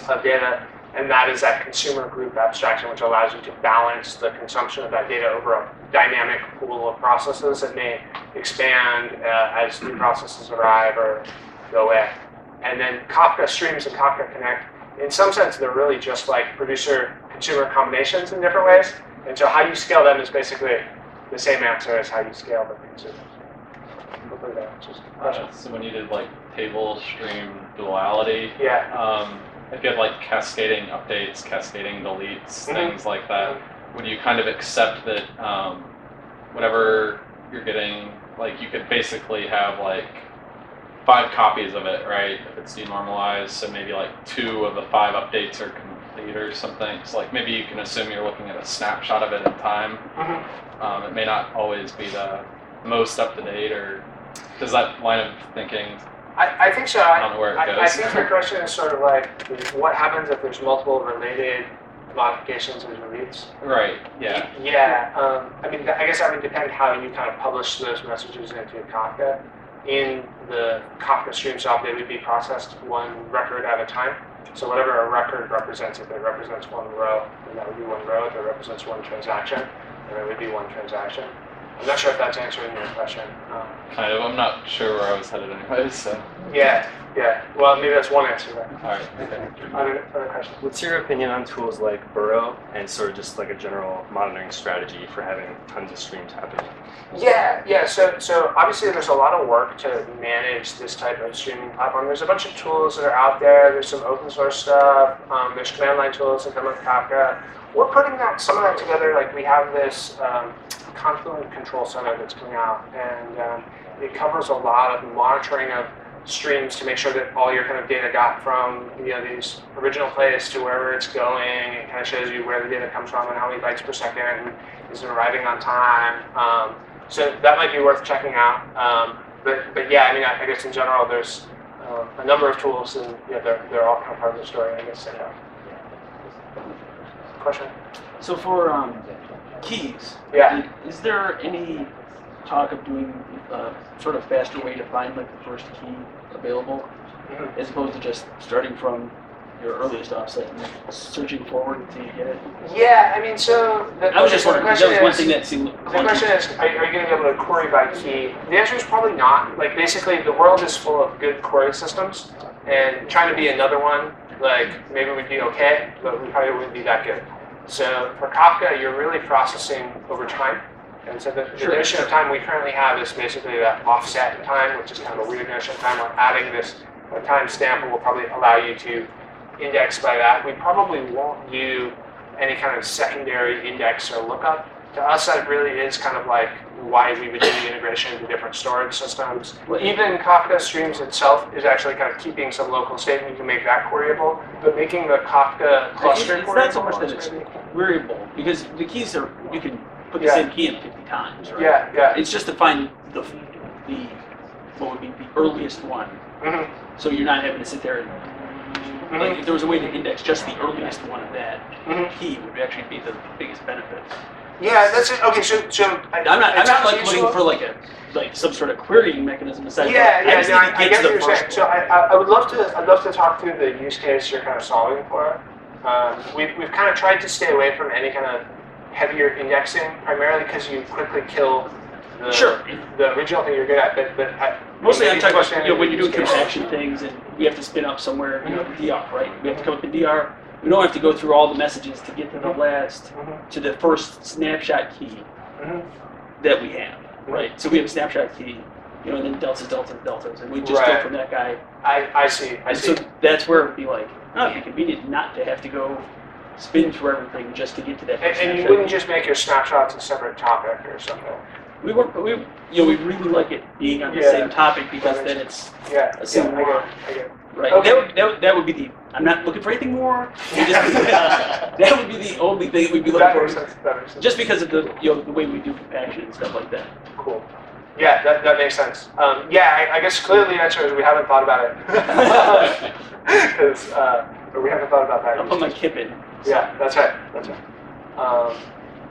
of data? And that is that consumer group abstraction, which allows you to balance the consumption of that data over a dynamic pool of processes that may expand as new processes arrive or go away. And then Kafka Streams and Kafka Connect, in some sense, they're really just like producer-consumer combinations in different ways. And so how you scale them is basically the same answer as how you scale the consumers. Hopefully that answers the question. So when you did like table stream duality, Yeah. if you had like cascading updates, cascading deletes, things like that, would you kind of accept that whatever you're getting, like you could basically have like 5 copies of it, right? If it's denormalized, so maybe like 2 of the 5 updates are lead or something. So like maybe you can assume you're looking at a snapshot of it in time. It may not always be the most up to date, or does that line of thinking? I think so. I don't know where it goes. I think your question is sort of like, what happens if there's multiple related modifications and deletes? Right. Yeah. Yeah. I mean, I guess that would depend how you kind of publish those messages into Kafka. In the Kafka stream job, they would be processed one record at a time. So whatever a record represents, if it represents one row, then that would be one row. If it represents one transaction, then it would be one transaction. I'm not sure if that's answering your question. Kind of. I'm not sure where I was headed anyways. So. Yeah. Well, maybe that's one answer there. All right. Okay. Other questions? What's your opinion on tools like Burrow and sort of just like a general monitoring strategy for having tons of streams happen? Yeah. So obviously there's a lot of work to manage this type of streaming platform. There's a bunch of tools that are out there. There's some open source stuff. There's command line tools that come with Kafka. We're putting some of that together. Like we have this Confluent Control Center that's coming out, and it covers a lot of monitoring of streams to make sure that all your kind of data got from these original place to wherever it's going. It kind of shows you where the data comes from and how many bytes per second, and is it arriving on time. So that might be worth checking out. But yeah, I mean, I guess in general, there's a number of tools, and they're all kind of part of the story, I guess. Question? So for keys, Yeah. is there any talk of doing a sort of faster way to find like the first key available, as opposed to just starting from your earliest offset and searching forward until you get it? Yeah, I mean, so I was just wondering, because that was one thing that seemed the question is, are you going to be able to query by key? The answer is probably not. Like, basically, the world is full of good query systems, and trying to be another one, like, maybe we'd be okay, but we probably wouldn't be that good. So for Kafka, you're really processing over time. And so the notion of time we currently have is basically that offset time, which is kind of a weird notion of time. We're adding this time stamp, and will probably allow you to index by that. We probably won't do any kind of secondary index or lookup. To us, that really is kind of like why we would do the integration into different storage systems. Even Kafka Streams itself is actually kind of keeping some local state, and you can make that queryable. But making the Kafka cluster It's queryable not so much that is it's maybe- variable, because the keys are, you can put the same key in 50 times, right? Yeah. It's just to find the what would be the earliest one. Mhm. So you're not having to sit there and, like, if there was a way to index just the earliest one of that Mhm. key, would actually be the biggest benefit. Yeah, that's it. Okay, so I'm not it sounds like looking useful. for like some sort of querying mechanism aside. Yeah, I just no, need to I get get to what the you're saying. first So one. I'd love to talk through the use case you're kind of solving for. We've kind of tried to stay away from any kind of heavier indexing, primarily because you quickly kill the original thing you're good at. But Mostly I'm talking question about when you're doing use case. transaction things and we have to spin up somewhere, DR, right? We have to come up in DR. We don't have to go through all the messages to get to the last, to the first snapshot key that we have, right? So we have a snapshot key, and then deltas, and we just go Right. from that guy. I see. And so that's where it would be like, it'd be convenient not to have to go spin through everything just to get to that first And you snapshot wouldn't key. just make your snapshots a separate topic or something. We really like it being on the Yeah. same topic because then it's Yeah, a single I one. get it. Right. Okay. That would be the. I'm not looking for anything more. That would be the only thing we'd be looking That for. makes sense. That makes sense. Just because of the the way we do compaction and stuff like that. Cool. Yeah, that makes sense. I guess clearly the answer is we haven't thought about it. Because we haven't thought about that. I'll put my kip in. Yeah, that's right.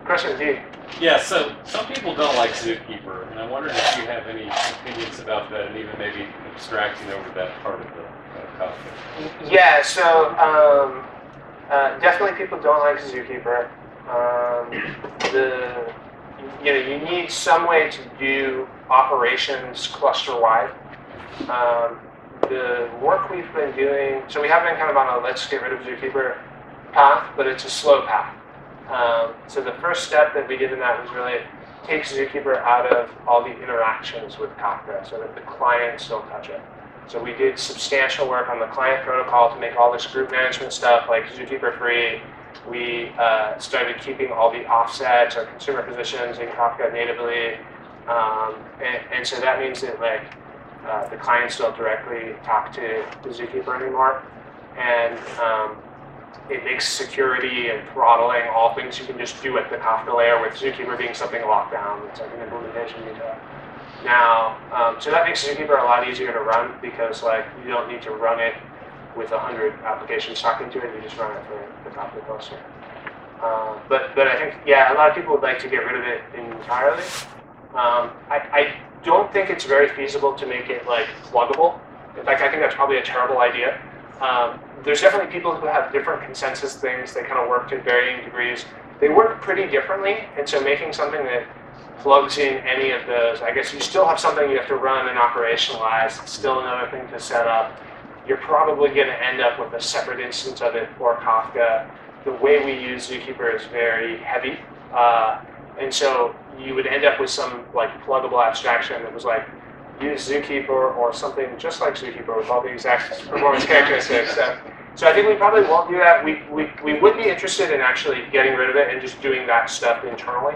Question D. Yeah, so some people don't like Zookeeper, and I wondered if you have any opinions about that, and even maybe abstracting over that part of the Kafka. Yeah, so definitely people don't like Zookeeper. You need some way to do operations cluster-wide. The work we've been doing, so we have been kind of on a let's get rid of Zookeeper path, but it's a slow path. So the first step that we did in that was really take Zookeeper out of all the interactions with Kafka so that the clients don't touch it. So we did substantial work on the client protocol to make all this group management stuff like Zookeeper free. We started keeping all the offsets or consumer positions in Kafka natively. And so that means that the clients don't directly talk to the Zookeeper anymore. And it makes security and throttling all things you can just do at the Kafka layer, with Zookeeper being something locked down. It's like an implementation detail. Now, so that makes Zookeeper a lot easier to run, because like you don't need to run it with 100 applications talking to it. You just run it for the Kafka cluster. But I think, yeah, a lot of people would like to get rid of it entirely. I don't think it's very feasible to make it like pluggable. In fact, I think that's probably a terrible idea. There's definitely people who have different consensus things. They kind of work to varying degrees. They work pretty differently, and so making something that plugs in any of those, I guess you still have something you have to run and operationalize. It's still another thing to set up. You're probably going to end up with a separate instance of it for Kafka. The way we use Zookeeper is very heavy, and so you would end up with some like pluggable abstraction that was like, use Zookeeper or something just like Zookeeper with all the exact performance characteristics. So I think we probably won't do that. We would be interested in actually getting rid of it and just doing that stuff internally,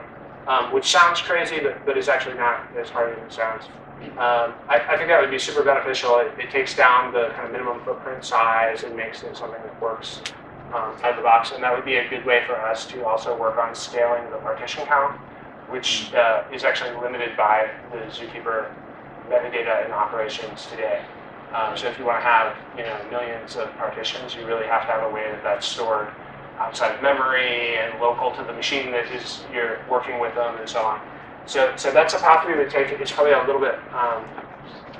which sounds crazy, but is actually not as hard as it sounds. I think that would be super beneficial. It takes down the kind of minimum footprint size and makes it something that works out of the box. And that would be a good way for us to also work on scaling the partition count, which is actually limited by the Zookeeper metadata in operations today. So if you want to have millions of partitions, you really have to have a way that that's stored outside of memory and local to the machine that you're working with them, and so on. So that's a path we would take. It's probably a little bit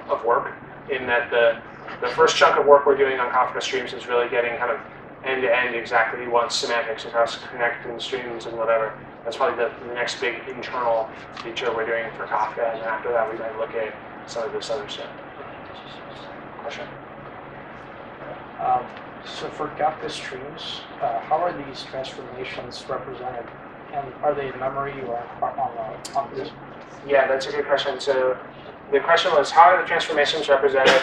of work, in that the first chunk of work we're doing on Kafka Streams is really getting kind of end-to-end exactly what semantics across Connect and Streams and whatever. That's probably the next big internal feature we're doing for Kafka, and after that we might look at some of this other stuff. Question? So for Kafka Streams, how are these transformations represented? And are they in memory or on this? Yeah, that's a good question. So the question was, how are the transformations represented?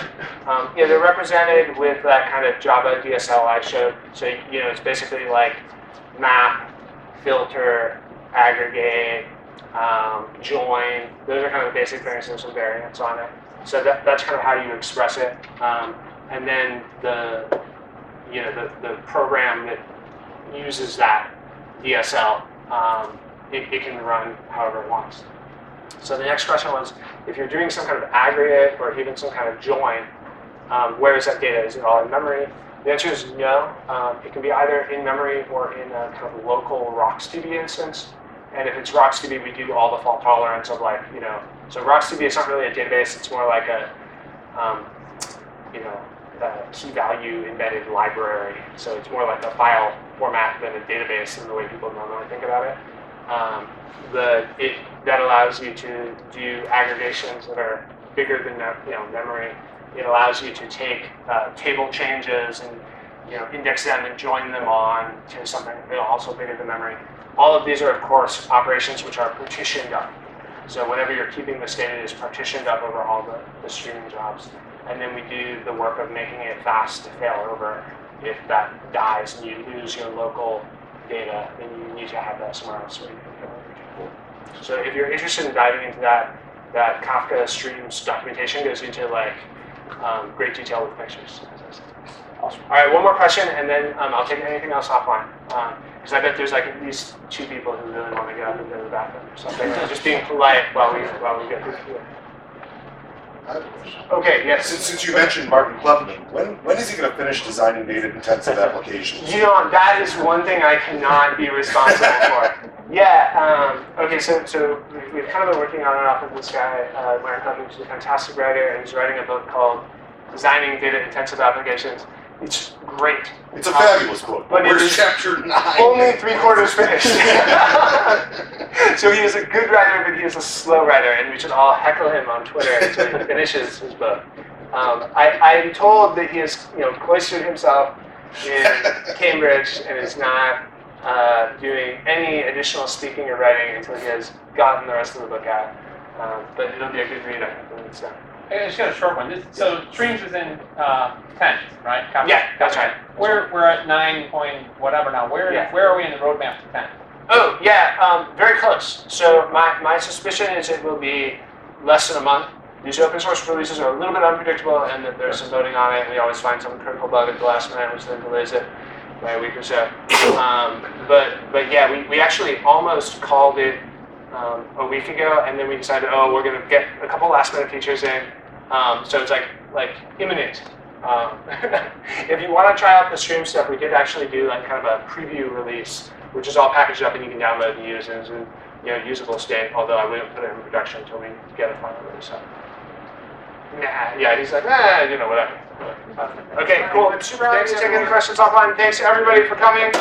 They're represented with that kind of Java DSL I showed. So it's basically like map, filter, aggregate, join. Those are kind of the basic things. There's some variants on it. So that's kind of how you express it. And then the program that uses that DSL, it can run however it wants. So the next question was, if you're doing some kind of aggregate or even some kind of join, where is that data? Is it all in memory? The answer is no. It can be either in memory or in a kind of local RocksDB instance. And if it's RocksDB, we do all the fault tolerance of so RocksDB is not really a database. It's more like a key value embedded library. So it's more like a file format than a database in the way people normally think about it. That allows you to do aggregations that are bigger than memory. It allows you to take table changes and index them and join them on to something also bigger than memory. All of these are, of course, operations which are partitioned up. So whenever you're keeping the state, it is partitioned up over all the streaming jobs. And then we do the work of making it fast to fail over. If that dies and you lose your local data, then you need to have that somewhere else. So if you're interested in diving into that Kafka Streams documentation goes into great detail with pictures. Awesome. All right, one more question, and then I'll take anything else offline. Because I bet there's at least 2 people who really want to get up and go to the bathroom or something. Just being polite while we get through here. I have a question. Okay, yes. Since you mentioned Martin Klubman, when is he going to finish designing data-intensive applications? That is one thing I cannot be responsible for. Yeah. Okay. So we've kind of been working on and off with this guy, Martin Klubman, who's a fantastic writer, and he's writing a book called "Designing Data-Intensive Applications." It's great. It's a fabulous book. But where's chapter 9? Only 3/4 finished. So he is a good writer, but he is a slow writer, and we should all heckle him on Twitter until he finishes his book. I'm told that he has, cloistered himself in Cambridge and is not doing any additional speaking or writing until he has gotten the rest of the book out. But it'll be a good read, I think, when it's done. I just got a short one. So Streams is in 10, right? Kafka. Yeah, that's right. We're at 9 point whatever now. Where are we in the roadmap to 10? Oh, yeah, very close. So my suspicion is it will be less than a month. These open source releases are a little bit unpredictable, and that there's some voting on it. We always find some critical bug at the last minute, which then delays it. by a week or so. But yeah, we actually almost called it a week ago, and then we decided, oh, we're gonna get a couple last minute features in. So it's like imminent. If you want to try out the stream stuff, we did actually do like kind of a preview release, which is all packaged up and you can download and use, and it's in usable state. Although I wouldn't put it in production until we get a final release up. Nah, yeah, he's like, whatever. Okay, cool. Thanks for taking the questions offline. Thanks everybody for coming.